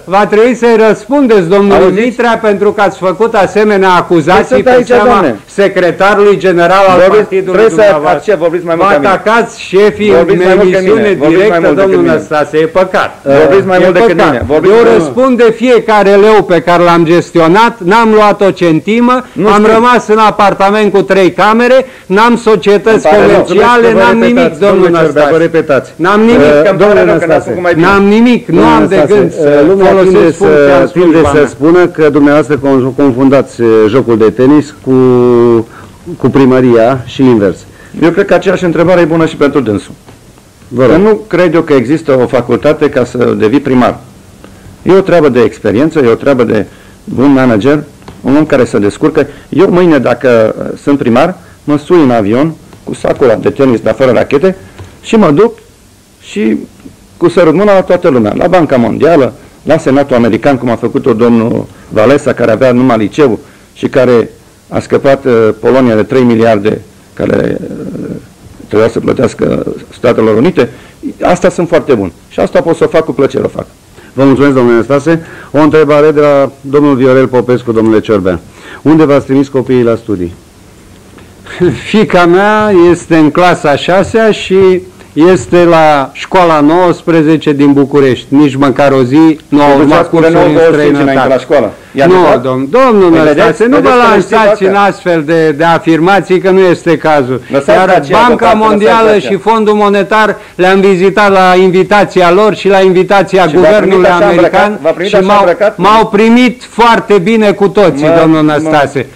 Va trebui să-i răspundeți, domnul Mitrea, pentru că ați făcut asemenea acuzații pe seama secretarului general al partidului dumneavoastră. Vă atacați șefii în emisiune directă, domnul Năstase, e păcat. Vorbiți mai mult decât mine. Eu răspund de fiecare leu pe care l-am gestionat, n-am luat o centimă, am rămas în apartament cu 3 camere, n-am societăți comerciale, n-am nimic, domnul Năstase. Vă repetați. N-am nimic, domnule Năstase. N-am nimic, nu am de gând să folosesc funcția în slujba mea. să spună că dumneavoastră confundați jocul de tenis cu primăria și invers. Eu cred că aceeași întrebare e bună și pentru dânsul. Că nu cred eu că există o facultate ca să devii primar. E o treabă de experiență, e o treabă de bun manager, un om care se descurcă. Eu mâine, dacă sunt primar, mă sui în avion cu sacul ăla de tenis, dar fără rachete, și mă duc și cu sărut mâna la toată lumea, la Banca Mondială, la Senatul American, cum a făcut-o domnul Valesa, care avea numai liceu și care a scăpat Polonia de 3 miliarde care trebuia să plătească Statelor Unite. Asta sunt foarte bun. Și asta pot să o fac cu plăcere, o fac. Vă mulțumesc, domnule Năstase. O întrebare de la domnul Viorel Popescu, domnule Ciorbea. Unde v-ați trimis copiii la studii? Fiica mea este în clasa 6-a și este la școala 19 din București. Nici măcar o zi nu au urmat cursuri în străinătate. La școală. Nu, domnul Năstase, nu vă lansați în astfel de afirmații, că nu este cazul. Iar Banca Mondială și Fondul Monetar le-am vizitat la invitația lor și la invitația guvernului american și m-au primit foarte bine cu toții, domnul Năstase.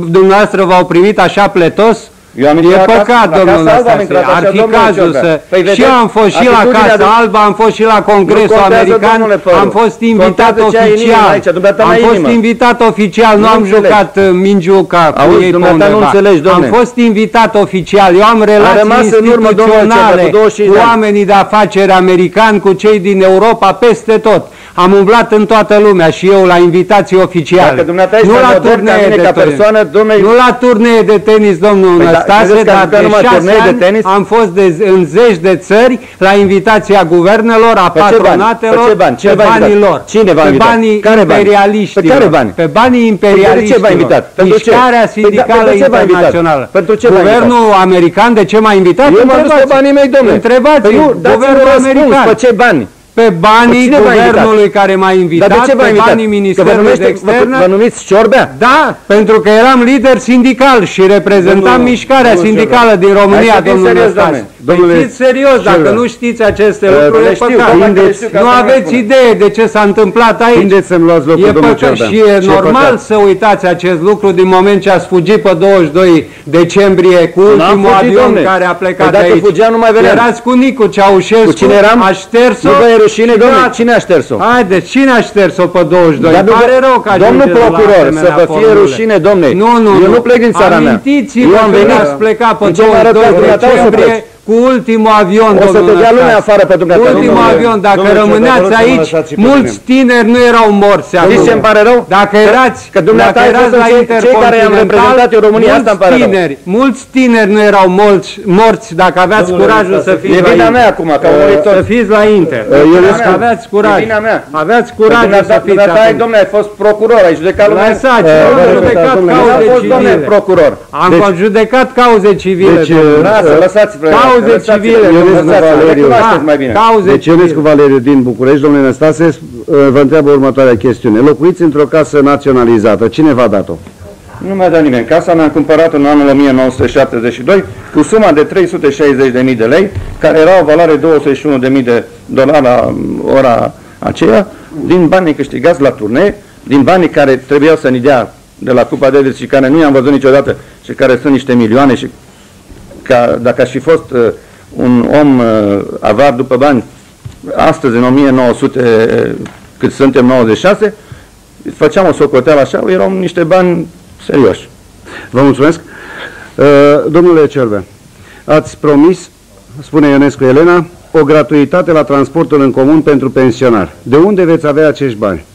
Dumneavoastră v-au primit așa pletos? E păcat, domnul Năstase, ar fi cazul să... Și eu am fost și la Casa Albă, am fost și la Congresul American, am fost invitat oficial. Am fost invitat oficial, nu am jucat mingiuca cu ei pe undeva. Am fost invitat oficial, eu am relații instituționale cu oamenii de afaceri americani, cu cei din Europa, peste tot. Am umblat în toată lumea și eu la invitații oficiale. Nu la turnee de tenis. Nu la turnee de tenis, domnul Năstase, dar de 6 ani am fost în zeci de țări la invitația guvernelor, a patronatelor, pe banii lor. Cine v-a invitat? Pe banii imperialiștilor. Pe banii imperialiștilor. Mișcarea Sindicală Internațională. Guvernul american, de ce m-a invitat? Eu m-am dus pe banii mei, domnule. Întrebați guvernul american. Pe ce bani? Pe banii guvernului care m-a invitat, pe banii Ministerului de Externă. Vă numiți Ciorbea? Da, pentru că eram lider sindical și reprezentam mișcarea sindicală din România, domnul Năstase. Fiți serios, dacă nu știți aceste lucruri, e păcat. Nu aveți idee de ce s-a întâmplat aici. E păcat și e normal să uitați acest lucru din moment ce ați fugit pe 22 decembrie cu ultimul avion care a plecat de aici. Erați cu Nicu Ceaușescu, a șters-o. Rușine, domnule, cine a șters-o? Haideți, cine a șters-o pe 22? Pare rău că domnul procuror, să vă fie rușine, domnule. Eu nu plec din țara mea. Amintiți-vă că ați plecat pe 22 decembrie cu ultimul avion, o să te dea lumea afară pe dumneavoastră. Ultimul avion, dacă rămâneați aici, mulți tineri nu erau morți. Știți ce îmi pare rău? Dacă erați la Intercontinental, mulți tineri nu erau morți dacă aveați curajul să fiți la Inter. E vina mea acum, că să fiți la Inter. Aveați curaj. Aveți curajul să fiți acolo. Domnule, ai fost procuror, ai judecat lumea. Lăsați, am judecat cauze civile. Am judecat cauze civile. Lăsați cauze civile. Deci Ionescu Valeriu din București, domnule Năstase, vă întreabă următoarea chestiune. Locuiți într-o casă naționalizată. Cine v-a dat-o? Nu mi-a dat nimeni. Casa mi-am cumpărat în anul 1972 cu suma de 360.000 de lei, care era o valoare 21.000 de dolari la ora aceea, din banii câștigați la turnee, din banii care trebuiau să ne dea de la Cupa Davis și care nu i-am văzut niciodată și care sunt niște milioane și dacă aș fi fost un om avar după bani astăzi în 1900, cât suntem 96, făceam o socoteală așa, erau niște bani serioși. Vă mulțumesc. Domnule Ciorbea, ați promis, spune Ionescu Elena, o gratuitate la transportul în comun pentru pensionari. De unde veți avea acești bani?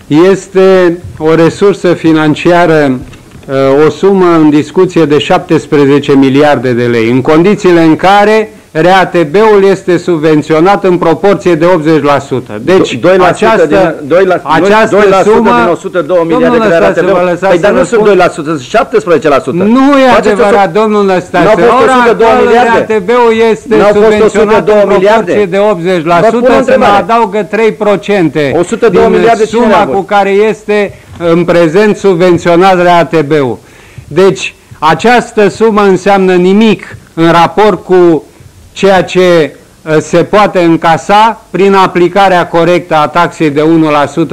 Este o resursă financiară, o sumă în discuție de 17 miliarde de lei, în condițiile în care RATB-ul este subvenționat în proporție de 80%. Deci, această sumă... din 102 miliarde de RATB-ul. Păi, dar nu sunt 2%, sunt 17%. Nu e adevărat, domnul Năstase. Ora actuală RATB-ul este subvenționat în proporție de 80%, se mai adaugă 3% din suma cu care este în prezent subvenționat RATB-ul. Deci, această sumă înseamnă nimic în raport cu ceea ce se poate încasa prin aplicarea corectă a taxei de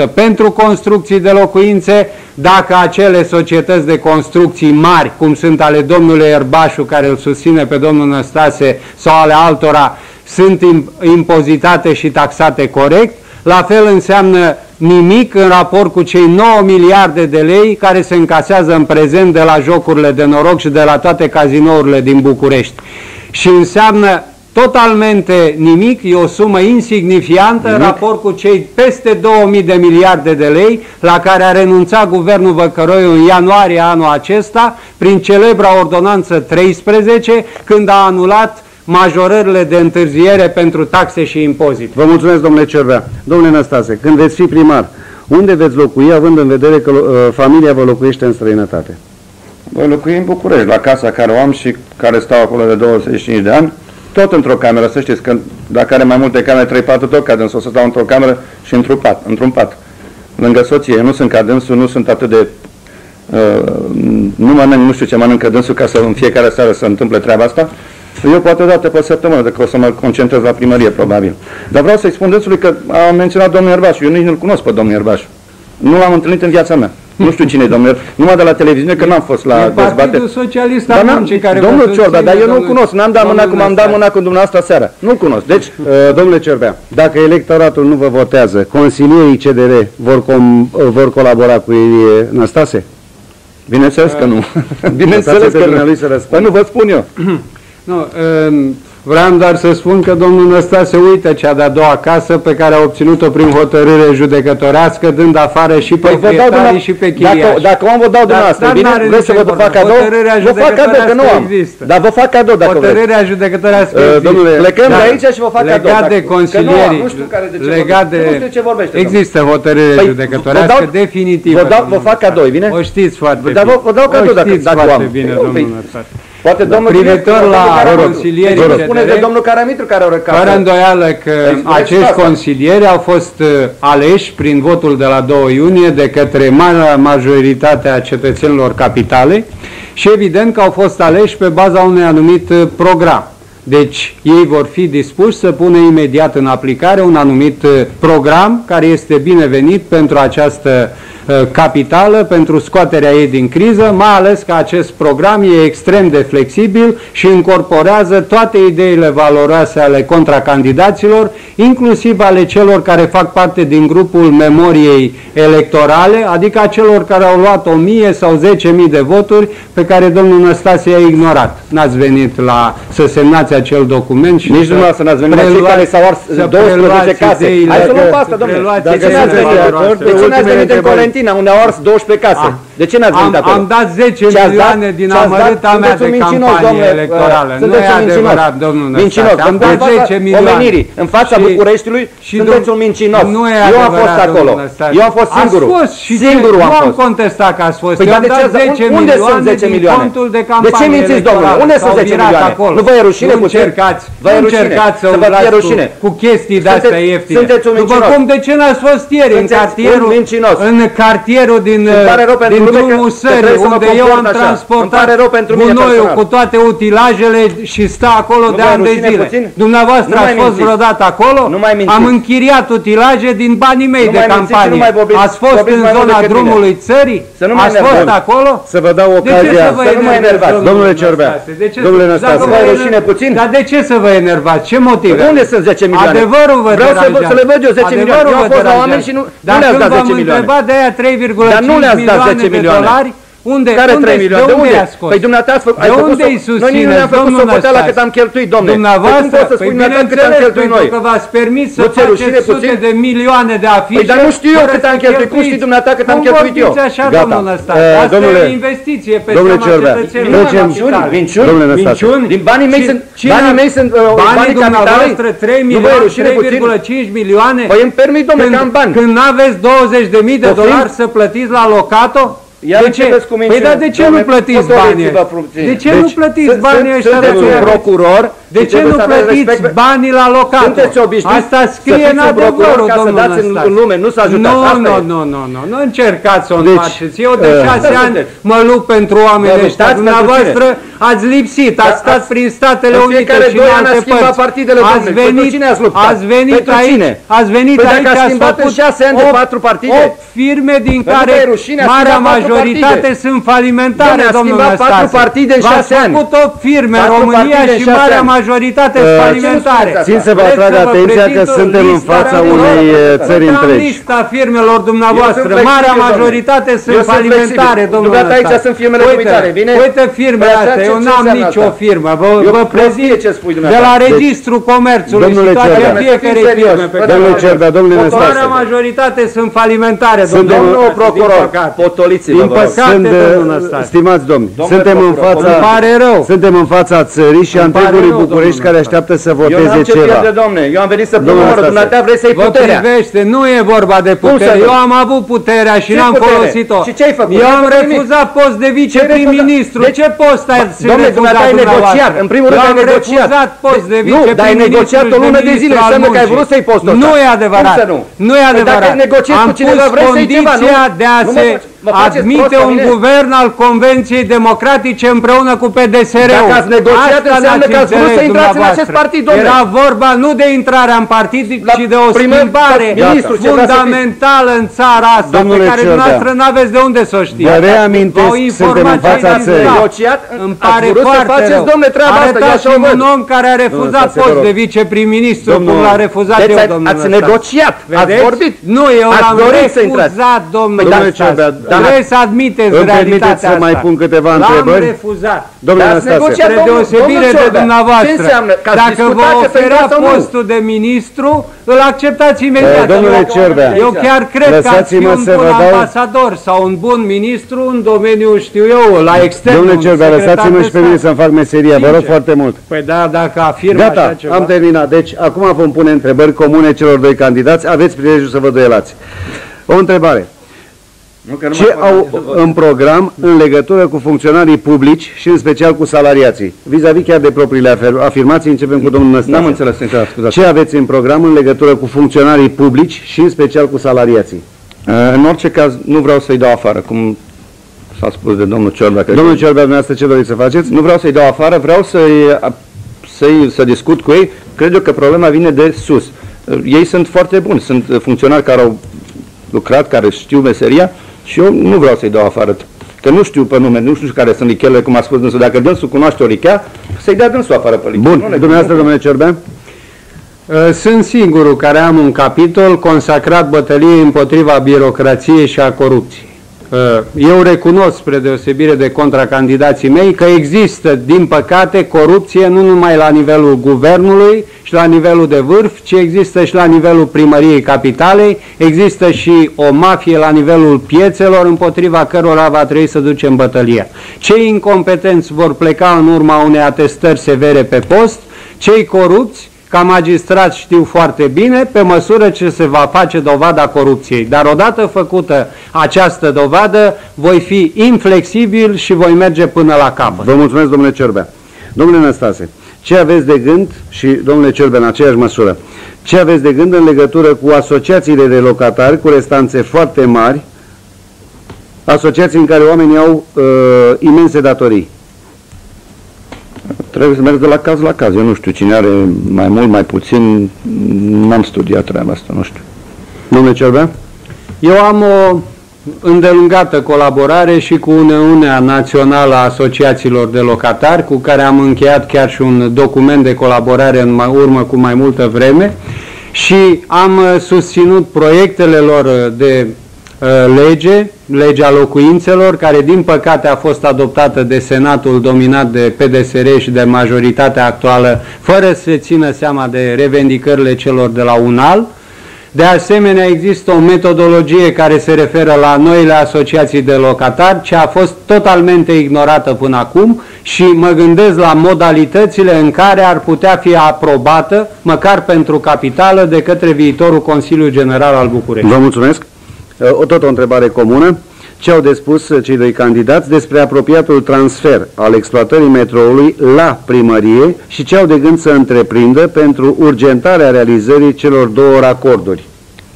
1% pentru construcții de locuințe, dacă acele societăți de construcții mari, cum sunt ale domnului Erbașu, care îl susține pe domnul Năstase, sau ale altora, sunt impozitate și taxate corect, la fel înseamnă nimic în raport cu cei 9 miliarde de lei care se încasează în prezent de la jocurile de noroc și de la toate cazinourile din București. Și înseamnă totalmente nimic, e o sumă insignifiantă în raport cu cei peste 2000 de miliarde de lei la care a renunțat guvernul Văcăroiu în ianuarie anul acesta prin celebra ordonanță 13, când a anulat majorările de întârziere pentru taxe și impozite. Vă mulțumesc, domnule Ciorbea. Domnule Năstase, când veți fi primar, unde veți locui, având în vedere că familia vă locuiește în străinătate? Voi locui în București, la casa care o am și care stau acolo de 25 de ani, tot într-o cameră, să știți că dacă are mai multe camere, 3-4 tot ca dânsul, o să stau într-o cameră și într-un pat, lângă soție. Eu nu sunt ca dânsul, nu sunt atât de... nu mănânc, nu știu ce mănâncă dânsul ca să în fiecare seară să întâmple treaba asta. Eu poate o dată pe săptămână, dacă o să mă concentrez la primărie, probabil. Dar vreau să-i spun dânsului că a menționat domnul Ierbașu. Eu nici nu-l cunosc pe domnul Ierbașu. Nu l-am întâlnit în viața mea. Nu știu cine e domnul, numai de la televiziune, că n-am fost la dezbatere. Partidul Socialist al Muncii care... Domnul Ciorbea, dar eu nu-l cunosc, n-am dat mâna cum am dat mâna cu dumneavoastră seara. Nu-l cunosc. Deci, domnule Ciorbea, dacă electoratul nu vă votează, consilierii CDR vor colabora cu Năstase? Bineînțeles că nu. Bineînțeles că nu. Păi nu vă spun eu. Nu, vreau doar să spun că domnul Năstase uită cea de-a doua casă pe care a obținut-o prin hotărâre judecătorească, dând afară și pe proprietarii și pe chiriași. Dacă om vă dau dumneavoastră, bine, vreți să vă fac cadou? Vă fac cadou, că nu am. Dar vă fac cadou dacă vreți. Hotărârea judecătorească domnule, plecăm de aici și vă fac cadou. Legat de consilierii, nu știu de ce vorbește. Există hotărâre judecătorească definitivă. Vă fac cadou, bine? O știți foarte bine. Dar vă dau cadou dacă o am. Bine, domnul Năstase. Poate domnul privitor la consilierii spuneți de domnul Caramitru care au răcat. Fără îndoială că acești consilieri au fost aleși prin votul de la 2 iunie de către marea majoritate a cetățenilor capitale și evident că au fost aleși pe baza unui anumit program. Deci ei vor fi dispuși să pună imediat în aplicare un anumit program care este binevenit pentru această capitală, pentru scoaterea ei din criză, mai ales că acest program e extrem de flexibil și încorporează toate ideile valoroase ale contracandidaților, inclusiv ale celor care fac parte din grupul memoriei electorale, adică a celor care au luat 1000 sau 10.000 de voturi pe care domnul Năstase i-a ignorat. N-ați venit să semnați acel document și nici dumneavoastră n-ați venit la cei care s-au ars 12 case. Hai să luăm pe asta, domnule. De ce n-ați venit în Colentina, unde au ars 12 case? De ce n-ați venit acolo? Am dat 10 milioane din amărâta mea de campanie electorală. Nu e adevărat, domnul Năstase. Am dat 10 milioane. În fața Bucureștiului sunteți un mincinos. Eu am fost acolo. Eu am fost singurul. Singurul am fost. Nu am contestat că ați fost. Păi dar unde sunt 10 milioane? De ce mințiți, domnule? Unde sunt 10 milioane? Nu vă e rușine puțin? Nu încercați să umblați cu chestii de-astea ieftine. După cum de ce n-ați fost ieri în cartierul din drumul sării, unde eu am transportat gunoiul cu toate utilajele și stă acolo de ani de zile. Dumneavoastră ați fost vreodată acolo? Am închiriat utilaje din banii mei de campanie. Ați fost în zona drumului țării? Ați fost acolo? Să vă dau ocazia. Să nu mă enervați. Domnule Ciorbea, domnule Năstase. Dar de ce să vă enervați? Ce motive? Unde sunt 10 milioane? Adevărul vă deranjează. Vreau să le văd eu 10 milioane. Eu am fost la oameni și nu le-ați dat 10 milioane. Dar când v-am întrebat de aia 3,5 milioane de dolari, Care 3 milioane? De unde? Păi dumneata ați făcut. De unde îi susțineți? Noi nici nu ne-am făcut socoteala cât am cheltuit, domnule. Dumneavoastră, păi bineînțeles, pentru că v-ați permis să faceți sute de milioane de afișe. Păi dar nu știu eu cât am cheltuit. Cum știi dumneata cât am cheltuit eu? Cum vorbiți așa, domnul Năstase? Asta e investiție pe seama cetățenilor. Minciuni? Din banii mei sunt banii capitalei? 3,5 milioane? Păi îmi permit, domnule, că am bani. Când n-aveți 20.000 de dolari să plătiți la locato? Păi dar de ce nu plătiți banii? De ce nu plătiți banii ăștia? Sunteți un procuror. De ce nu plătiți banii la locator? Sunteți obișnuiți asta scrie în adevărul, ca să dați în lume, nu să ajutați. Nu încercați să o faceți. Eu de 6 ani mă lupt pentru oamenii ăștia. Dumneavoastră ați lipsit, ați stat prin Statele Unite și în alte părți. Ați venit aici, ați făcut 8 firme din care marea majoritate sunt falimentare, domnul Năstase. V-ați făcut 8 firme în România și marea majoritate sunt falimentare. Țin să vă atrag atenția că suntem în fața unei țări întregi. Lista firmelor dumneavoastră, marea majoritate sunt falimentare, domnul Năstase. Aici sunt firmele cumitare, bine? Uite firmele astea, eu n-am nicio firmă. Vă prezint de la Registrul Comerțului și toate fiecare firme pe care domnule Ciorbea, domnule Năstase. Marea majoritate sunt falimentare, domnul procuror. Potoliți-vă, vă rog. Stimați domni, suntem în fața țării și a întregului București care așteaptă să voteze ceva. Eu n-am ce pierde, domne. Eu am venit să pun numărul. Dumneata vrei să-i puterea. Nu e vorba de putere. Eu am avut puterea și n-am folosit-o. Și ce-ai făcut? Eu am refuzat post de viceprim-ministru. Ce post ați refuzat dumneavoastră? În primul rând ai negociat. Eu am refuzat post de viceprim-ministru. Nu, dar ai negociat o lună de zile. Înseamnă că ai vrut să-i postul ăsta. Nu e adevărat. Nu e adevărat. Dacă negociezi cu cineva, vrei să-i ceva, nu? Condiția de a se admite un guvern al Convenției Democratice împreună cu PDSR-ul. Dacă ați negociat, înseamnă că ați vrut să intrați în acest partid, domnule. Era vorba nu de intrarea în partid, ci de o schimbare fundamentală în țara asta, pe care dumneavoastră n-aveți de unde să o știți. Vă reamintesc, suntem în fața țării. Îmi pare foarte rău. Arătați un om care a refuzat post de viceprim-ministru, cum l-a refuzat eu, domnule. Ați negociat, ați vorbit. Nu, eu l-am refuzat, domnule Năstase. Trebuie să admiteți realitatea asta. Îmi permiteți să mai pun câteva întrebări? L-am refuzat. Domnule Năstase, spre deosebire de dumneavoastră, dacă vă oferea postul de ministru, îl acceptați imediat. Domnule Ciorbea, eu chiar cred că ați fi un bun ambasador sau un bun ministru în domeniul, știu eu, la extern. Domnule Ciorbea, lăsați-mă și pe mine să-mi fac meseria, vă rog foarte mult. Păi da, dacă afirmă așa ceva. Am terminat. Deci, acum vom pune întrebări comune celor doi candidați. Aveți prilejul să vă duelați. O întrebare. Ce au în program în legătură cu funcționarii publici și în special cu salariații? Vis-a-vis chiar de propriile afirmații, începem cu domnul Năstase. N-am înțeles, scuzați. Ce aveți în program în legătură cu funcționarii publici și în special cu salariații? În orice caz, nu vreau să-i dau afară, cum s-a spus de domnul Ciorbea. Domnul Ciorbea, dumneavoastră ce doriți să faceți? Nu vreau să-i dau afară, vreau să discut cu ei. Cred eu că problema vine de sus. Ei sunt foarte buni, sunt funcționari care au lucrat, care știu meseria, și eu nu vreau să-i dau afară, că nu știu pe nume, nu știu care sunt lichelele, cum a spus dânsul. Dacă dânsul cunoaște o lichea, să-i dea dânsul afară pe lichea. Bun, dumneavoastră, domnule Ciorbea? Sunt singurul care am un capitol consacrat bătăliei împotriva birocrației și a corupției. Eu recunosc, spre deosebire de contracandidații mei, că există, din păcate, corupție nu numai la nivelul guvernului și la nivelul de vârf, ci există și la nivelul primăriei capitalei, există și o mafie la nivelul piețelor, împotriva cărora va trebui să ducem bătălia. Cei incompetenți vor pleca în urma unei atestări severe pe post, cei corupți, ca magistrați știu foarte bine, pe măsură ce se va face dovada corupției. Dar odată făcută această dovadă, voi fi inflexibil și voi merge până la capăt. Vă mulțumesc, domnule Ciorbea. Domnule Năstase, ce aveți de gând, și domnule Ciorbea în aceeași măsură, ce aveți de gând în legătură cu asociațiile de locatari cu restanțe foarte mari asociații în care oamenii au imense datorii. Trebuie să merg de la caz la caz. Eu nu știu cine are mai mult, mai puțin, n-am studiat treaba asta, nu știu. Domnule Ciorbea? Eu am o îndelungată colaborare și cu Uniunea Națională a Asociațiilor de Locatari, cu care am încheiat chiar și un document de colaborare în urmă cu mai multă vreme și am susținut proiectele lor de legea locuințelor, care din păcate a fost adoptată de Senatul dominat de PDSR și de majoritatea actuală, fără să se țină seama de revendicările celor de la UNAL. De asemenea, există o metodologie care se referă la noile asociații de locatari, ce a fost totalmente ignorată până acum și mă gândesc la modalitățile în care ar putea fi aprobată, măcar pentru capitală, de către viitorul Consiliu General al București. Vă mulțumesc. Tot o întrebare comună. Ce au de spus cei doi candidați despre apropiatul transfer al exploatării metroului la primărie și ce au de gând să întreprindă pentru urgentarea realizării celor două racorduri?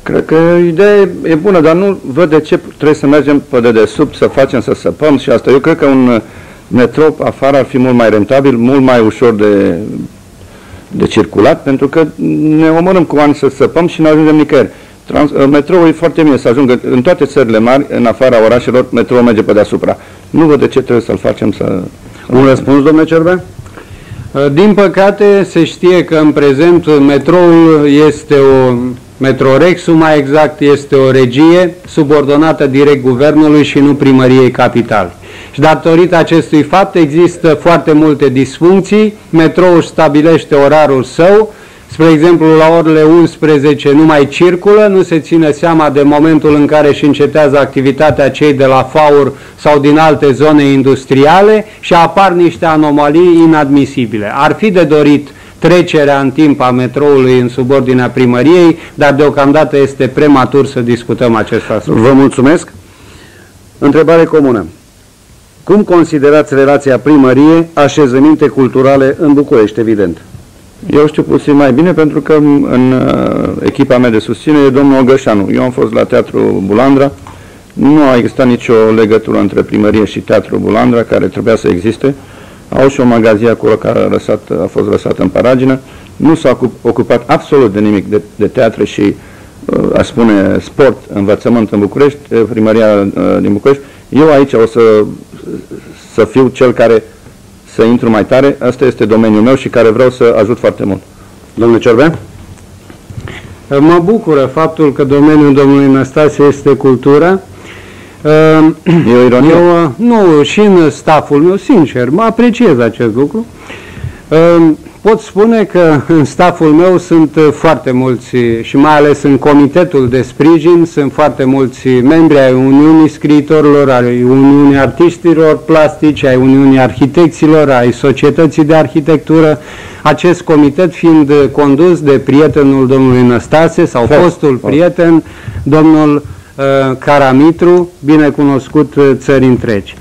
Cred că ideea e bună, dar nu văd de ce trebuie să mergem pe dedesubt, să facem, să săpăm și asta. Eu cred că un metrou afară ar fi mult mai rentabil, mult mai ușor de circulat, pentru că ne omorâm cu ani să săpăm și nu ajungem nicăieri. Metroul e foarte bine să ajungă în toate țările mari, în afara orașelor, metroul merge pe deasupra. Nu văd de ce trebuie să-l facem să... Un răspuns, domnule Ciorbea? Din păcate, se știe că în prezent metroul este Metrorexul, mai exact, este o regie subordonată direct guvernului și nu primăriei capitalei. Și datorită acestui fapt există foarte multe disfuncții, metroul își stabilește orarul său. Spre exemplu, la orele 11 nu mai circulă, nu se ține seama de momentul în care își încetează activitatea cei de la FAUR sau din alte zone industriale și apar niște anomalii inadmisibile. Ar fi de dorit trecerea în timp a metroului în subordinea primăriei, dar deocamdată este prematur să discutăm acest aspect. Vă mulțumesc. Întrebare comună. Cum considerați relația primărie-așezăminte culturale în București, evident? Eu știu puțin mai bine pentru că în echipa mea de susținere e domnul Ogășanu. Eu am fost la Teatru Bulandra, nu a existat nicio legătură între primărie și Teatru Bulandra, care trebuia să existe. Au și o magazie acolo care a fost lăsată în paragină. Nu s-a ocupat absolut de nimic de teatre și, aș spune, sport, învățământ în București, primăria din București. Eu aici o să fiu cel care să intru mai tare, asta este domeniul meu și care vreau să ajut foarte mult. Domnule Ciorbea? Mă bucură faptul că domeniul domnului Năstase este cultura. E o ironie? Nu, și în stafful meu, sincer, mă apreciez acest lucru. Pot spune că în stafful meu sunt foarte mulți și mai ales în comitetul de sprijin sunt foarte mulți membri ai Uniunii Scriitorilor, ai Uniunii Artiștilor Plastici, ai Uniunii Arhitecților, ai Societății de Arhitectură, acest comitet fiind condus de prietenul domnului Năstase sau fostul prieten, domnul Caramitru, bine cunoscut țări întregi.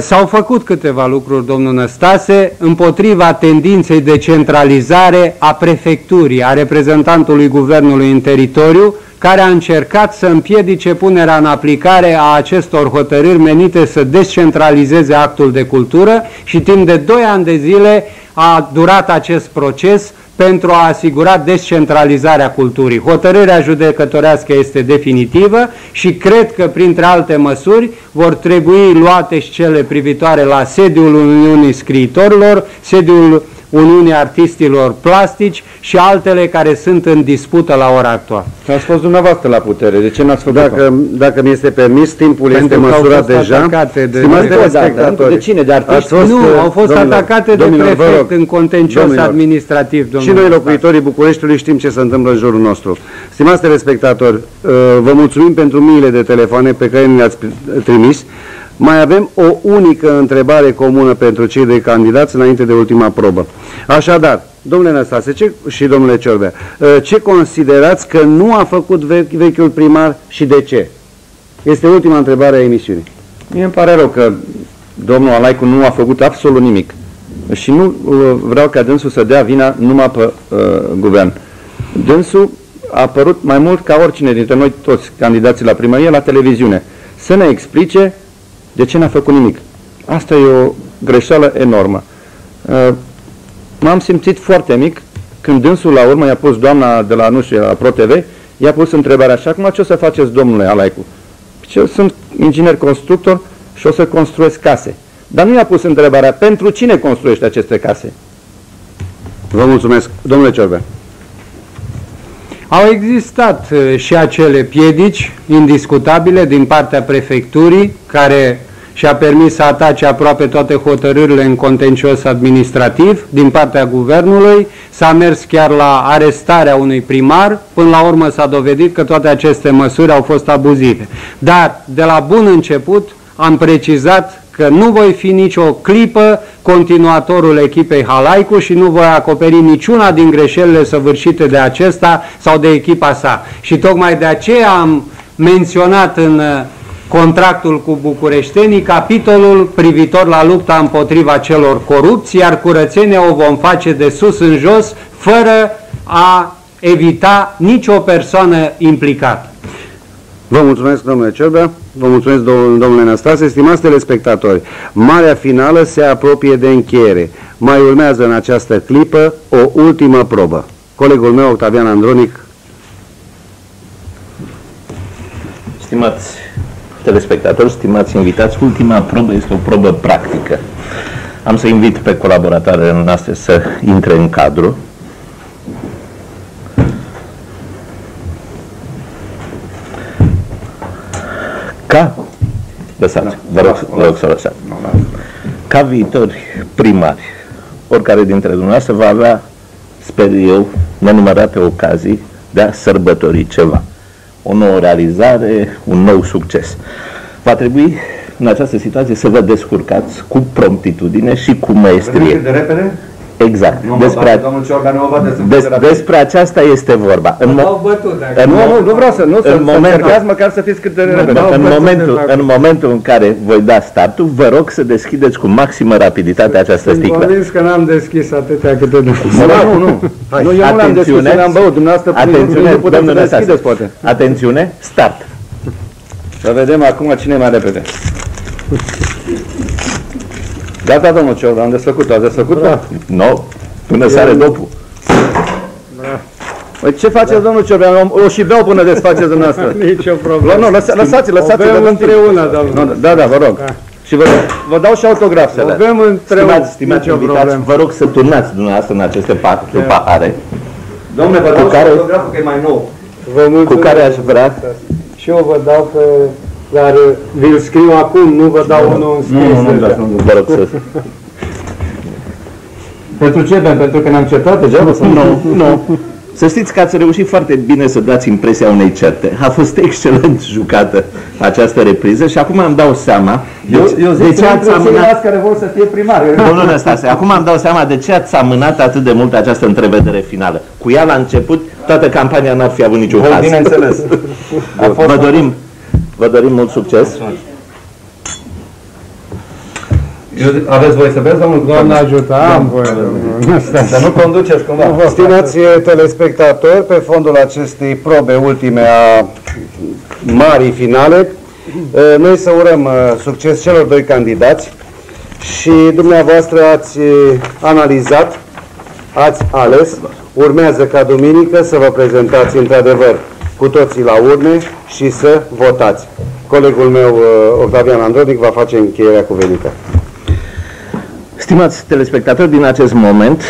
S-au făcut câteva lucruri, domnul Năstase, împotriva tendinței de centralizare a prefecturii, a reprezentantului guvernului în teritoriu, care a încercat să împiedice punerea în aplicare a acestor hotărâri menite să descentralizeze actul de cultură și timp de 2 ani de zile a durat acest proces pentru a asigura descentralizarea culturii. Hotărârea judecătorească este definitivă și cred că, printre alte măsuri, vor trebui luate și cele privitoare la sediul Uniunii Scriitorilor, sediul Uniunii Artistilor Plastici și altele care sunt în dispută la ora actuală. Ați fost dumneavoastră la putere, de ce n-ați făcut? Dacă mi este permis, timpul este măsurat deja. De cine? De artiști? Nu, au fost atacate de prefect în contencios administrativ. Și noi, locuitorii Bucureștiului, știm ce se întâmplă în jurul nostru. Stimați telespectatori, vă mulțumim pentru miile de telefoane pe care ne-ați trimis. Mai avem o unică întrebare comună pentru cei doi candidați înainte de ultima probă. Așadar, domnule Năstase și domnule Ciorbea, ce considerați că nu a făcut vechiul primar și de ce? Este ultima întrebare a emisiunii. Mie îmi pare rău că domnul Alaicu nu a făcut absolut nimic și nu vreau ca dânsul să dea vina numai pe guvern. Dânsul a apărut mai mult ca oricine dintre noi toți candidații la primărie la televiziune. să ne explice de ce n-a făcut nimic. Asta e o greșeală enormă. M-am simțit foarte mic când dânsul la urmă i-a pus doamna de la, nu știu, la ProTV, i-a pus întrebarea așa, acum ce o să faceți, domnule Alaicu? Eu sunt inginer constructor și o să construiesc case. Dar nu i-a pus întrebarea, pentru cine construiește aceste case? Vă mulțumesc. Domnule Ciorbea. Au existat și acele piedici indiscutabile din partea prefecturii, care și-a permis să atace aproape toate hotărârile în contencios administrativ din partea guvernului, s-a mers chiar la arestarea unui primar, până la urmă s-a dovedit că toate aceste măsuri au fost abuzive. Dar de la bun început am precizat că nu voi fi nicio clipă continuatorul echipei Halaicu și nu voi acoperi niciuna din greșelile săvârșite de acesta sau de echipa sa. Și tocmai de aceea am menționat în contractul cu bucureștenii capitolul privitor la lupta împotriva celor corupți, iar curățenia o vom face de sus în jos, fără a evita nicio persoană implicată. Vă mulțumesc, domnule Ciorbea, vă mulțumesc, domnule Năstase. Stimați telespectatori, marea finală se apropie de încheiere. Mai urmează în această clipă o ultimă probă. Colegul meu, Octavian Andronic. Stimați telespectatori, stimați invitați, ultima probă este o probă practică. Am să invit pe colaboratoarele noastre să intre în cadru. Vă rog să lăsați. Ca viitori primari, oricare dintre dumneavoastră va avea, sper eu, nenumărate ocazii de a sărbători ceva. O nouă realizare, un nou succes. Va trebui în această situație să vă descurcați cu promptitudine și cu maestrie. De repede? Exact. Despre aceasta este vorba. Nu vreau să încercați măcar să fiți cât de repede. În momentul în care voi da startul, vă rog să deschideți cu maximă rapiditate această sticlă. Sunt convins că n-am deschis atâtea câte Nu. Eu nu l-am deschis, l-am băut. Dumneavoastră nu puteți să deschideți, poate. Atențiune, start. Să vedem acum cine e mai repede. Gata, domnul Ciorbea, am desfăcut-o. Ați desfăcut-o? Nu, până sare dopul. Păi ce faceți, domnul Ciorbea? O și beau până desfaceți dumneavoastră. Nicio problemă. Nu, lăsați-l. O bem împreună, domnul. Da, vă rog. Și vă dau și autograf. O bem împreună. Stimați invitați, vă rog să turnați dumneavoastră în aceste patru pahare. Domnule, vă dau și autograful că e mai nou. Cu care aș vrea. Și eu vă dau pe... Dar vi-l scriu acum, nu vă dau unul înscris. Nu, vă rog să... Pentru ce? Pentru că ne-am certat deja? Nu. Să știți că ați reușit foarte bine să dați impresia unei certe. A fost excelent jucată această repriză și acum îmi dau seama de ce ați amânat... care vor să fie primari. Domnul Năstase, acum îmi dau seama de ce ați amânat atât de mult această întrevedere finală. Cu ea la început, toată campania n-ar fi avut niciun caz. Bineînțeles. Vă dorim mult succes. Aveți voie să beți, domnul? Doamne ajută, am voie. Să nu conduceți cumva. Stimați telespectatori, pe fondul acestei probe ultime a marii finale, noi să urăm succes celor doi candidați și dumneavoastră ați analizat, ați ales, urmează ca duminică să vă prezentați într-adevăr cu toții la urne și să votați. Colegul meu, Octavian Andronic, va face încheierea cuvenită. Stimați telespectatori, din acest moment,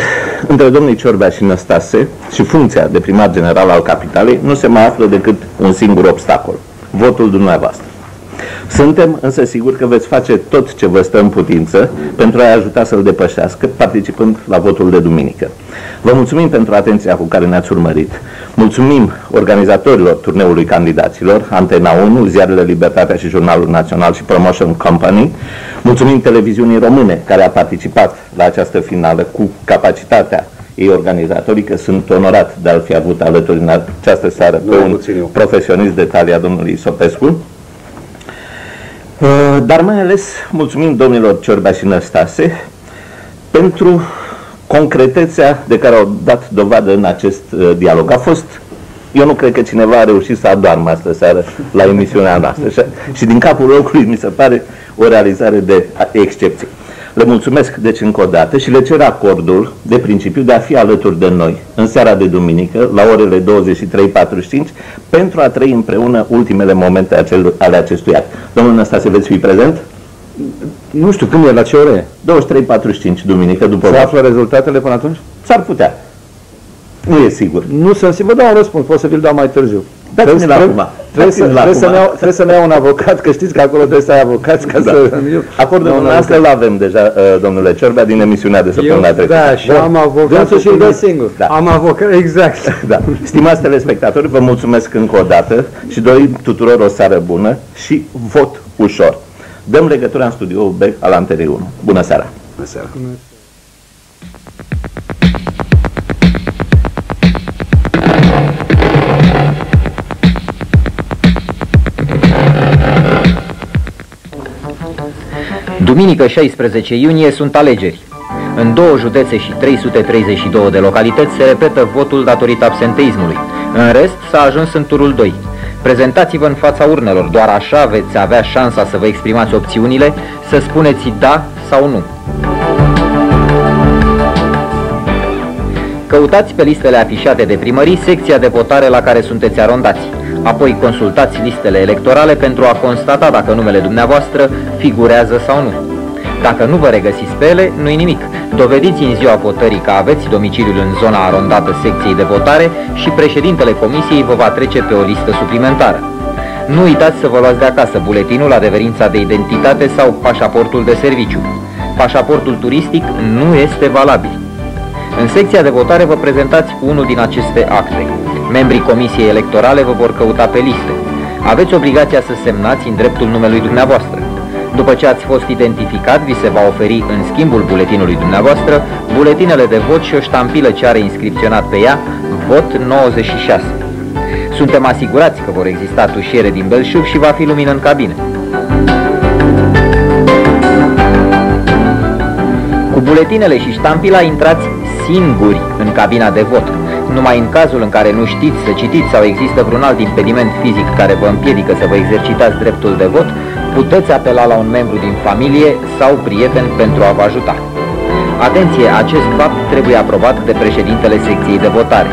între domnii Ciorbea și Năstase și funcția de primar general al capitalei, nu se mai află decât un singur obstacol, votul dumneavoastră. Suntem însă siguri că veți face tot ce vă stă în putință pentru a-i ajuta să-l depășească, participând la votul de duminică. Vă mulțumim pentru atenția cu care ne-ați urmărit. Mulțumim organizatorilor turneului candidaților, Antena 1, Ziarele Libertatea și Jurnalul Național și Promotion Company. Mulțumim televiziunii române care a participat la această finală cu capacitatea ei organizatorică. Sunt onorat de a-l fi avut alături în această seară pe un profesionist de talia domnului Isopescu. Dar mai ales mulțumim domnilor Ciorbea și Năstase pentru concretețea de care au dat dovadă în acest dialog. A fost Eu nu cred că cineva a reușit să adormă astă seară la emisiunea noastră și din capul locului mi se pare o realizare de excepție. Le mulțumesc deci încă o dată și le cer acordul de principiu de a fi alături de noi în seara de duminică la orele 23:45 pentru a trăi împreună ultimele momente ale acestui act. Domnul Năstase, veți fi prezent? Nu știu, când e, la ce ore? 23:45 duminică după. Se află rezultatele până atunci? S-ar putea. Nu e sigur. Nu sunt sigur, vă dau un răspuns, pot să vi-l dau mai târziu. Dați-mi-l acum. Trebuie să-mi iau un avocat, că știți că acolo trebuie să ai avocați ca să... Acordul dumneavoastră îl avem deja, domnule Ciorbea, din emisiunea de săptămâna trecută. Da, și am avocatul și-l dă singur. Da. Am avocat, exact. Da. Stimați telespectatori, vă mulțumesc încă o dată și dorim tuturor o seară bună și vot ușor. Dăm legătura în studioul B al Antenei 1. Bună seara! Bună seara! Duminică 16 iunie sunt alegeri. În 2 județe și 332 de localități se repetă votul datorită absenteismului. În rest s-a ajuns în turul 2. Prezentați-vă în fața urnelor, doar așa veți avea șansa să vă exprimați opțiunile, să spuneți da sau nu. Căutați pe listele afișate de primării secția de votare la care sunteți arondați. Apoi consultați listele electorale pentru a constata dacă numele dumneavoastră figurează sau nu. Dacă nu vă regăsiți pe ele, nu-i nimic. Dovediți în ziua votării că aveți domiciliul în zona arondată secției de votare și președintele comisiei vă va trece pe o listă suplimentară. Nu uitați să vă luați de acasă buletinul, adeverința de identitate sau pașaportul de serviciu. Pașaportul turistic nu este valabil. În secția de votare vă prezentați cu unul din aceste acte. Membrii comisiei electorale vă vor căuta pe liste. Aveți obligația să semnați în dreptul numelui dumneavoastră. După ce ați fost identificat, vi se va oferi în schimbul buletinului dumneavoastră buletinele de vot și o ștampilă ce are inscripționat pe ea Vot 96. Suntem asigurați că vor exista tușiere din belșug și va fi lumină în cabine. Cu buletinele și ștampila intrați singuri în cabina de vot. Numai în cazul în care nu știți să citiți sau există vreun alt impediment fizic care vă împiedică să vă exercitați dreptul de vot, puteți apela la un membru din familie sau prieten pentru a vă ajuta. Atenție, acest fapt trebuie aprobat de președintele secției de votare.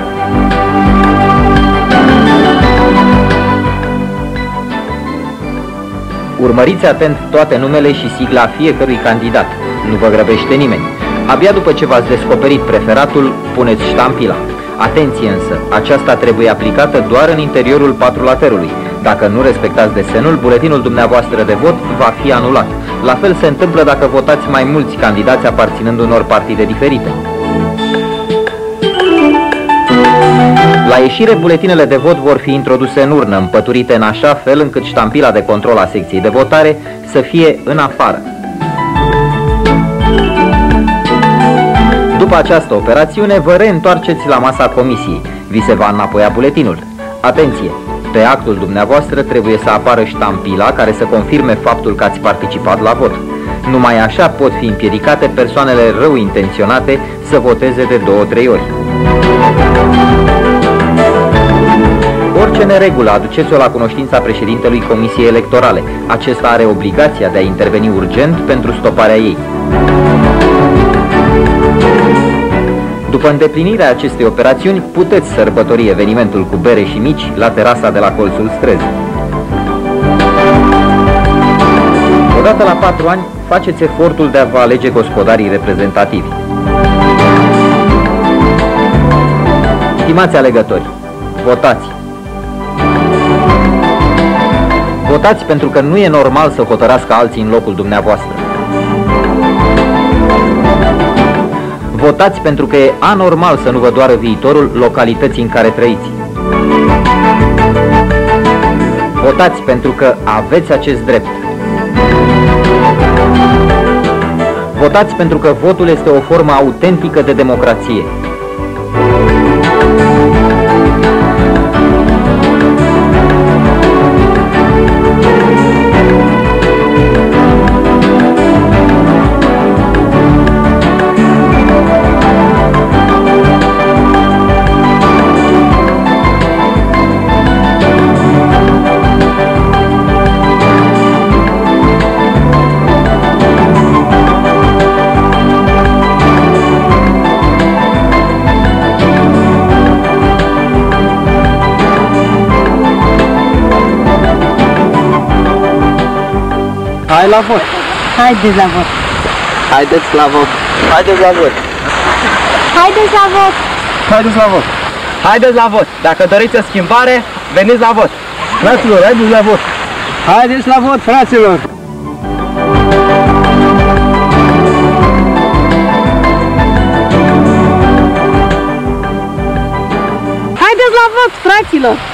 Urmăriți atent toate numele și sigla fiecărui candidat. Nu vă grăbește nimeni. Abia după ce v-ați descoperit preferatul, puneți ștampila. Atenție însă, aceasta trebuie aplicată doar în interiorul patrulaterului. Dacă nu respectați desenul, buletinul dumneavoastră de vot va fi anulat. La fel se întâmplă dacă votați mai mulți candidați aparținând unor partide diferite. La ieșire, buletinele de vot vor fi introduse în urnă, împăturite în așa fel încât ștampila de control a secției de votare să fie în afară. După această operațiune, vă reîntoarceți la masa comisiei. Vi se va înapoia buletinul. Atenție! Pe actul dumneavoastră trebuie să apară ștampila care să confirme faptul că ați participat la vot. Numai așa pot fi împiedicate persoanele rău intenționate să voteze de 2-3 ori. Orice neregulă aduceți-o la cunoștința președintelui Comisiei Electorale. Acesta are obligația de a interveni urgent pentru stoparea ei. După îndeplinirea acestei operațiuni, puteți sărbători evenimentul cu bere și mici la terasa de la colțul străzii. Odată la 4 ani, faceți efortul de a vă alege gospodarii reprezentativi. Stimați alegători, votați! Votați pentru că nu e normal să hotărască alții în locul dumneavoastră. Votați pentru că e anormal să nu vă doară viitorul localității în care trăiți. Votați pentru că aveți acest drept. Votați pentru că votul este o formă autentică de democrație. Hai la vot! Haideți la vot! Haideți la vot! Haideți la vot! Haideți la vot! Haideți la vot! Haideți la vot! Dacă doriți o schimbare, veniți la vot! Fraților, haideți la vot! Haideți la vot, fraților! Haideți la vot, fraților!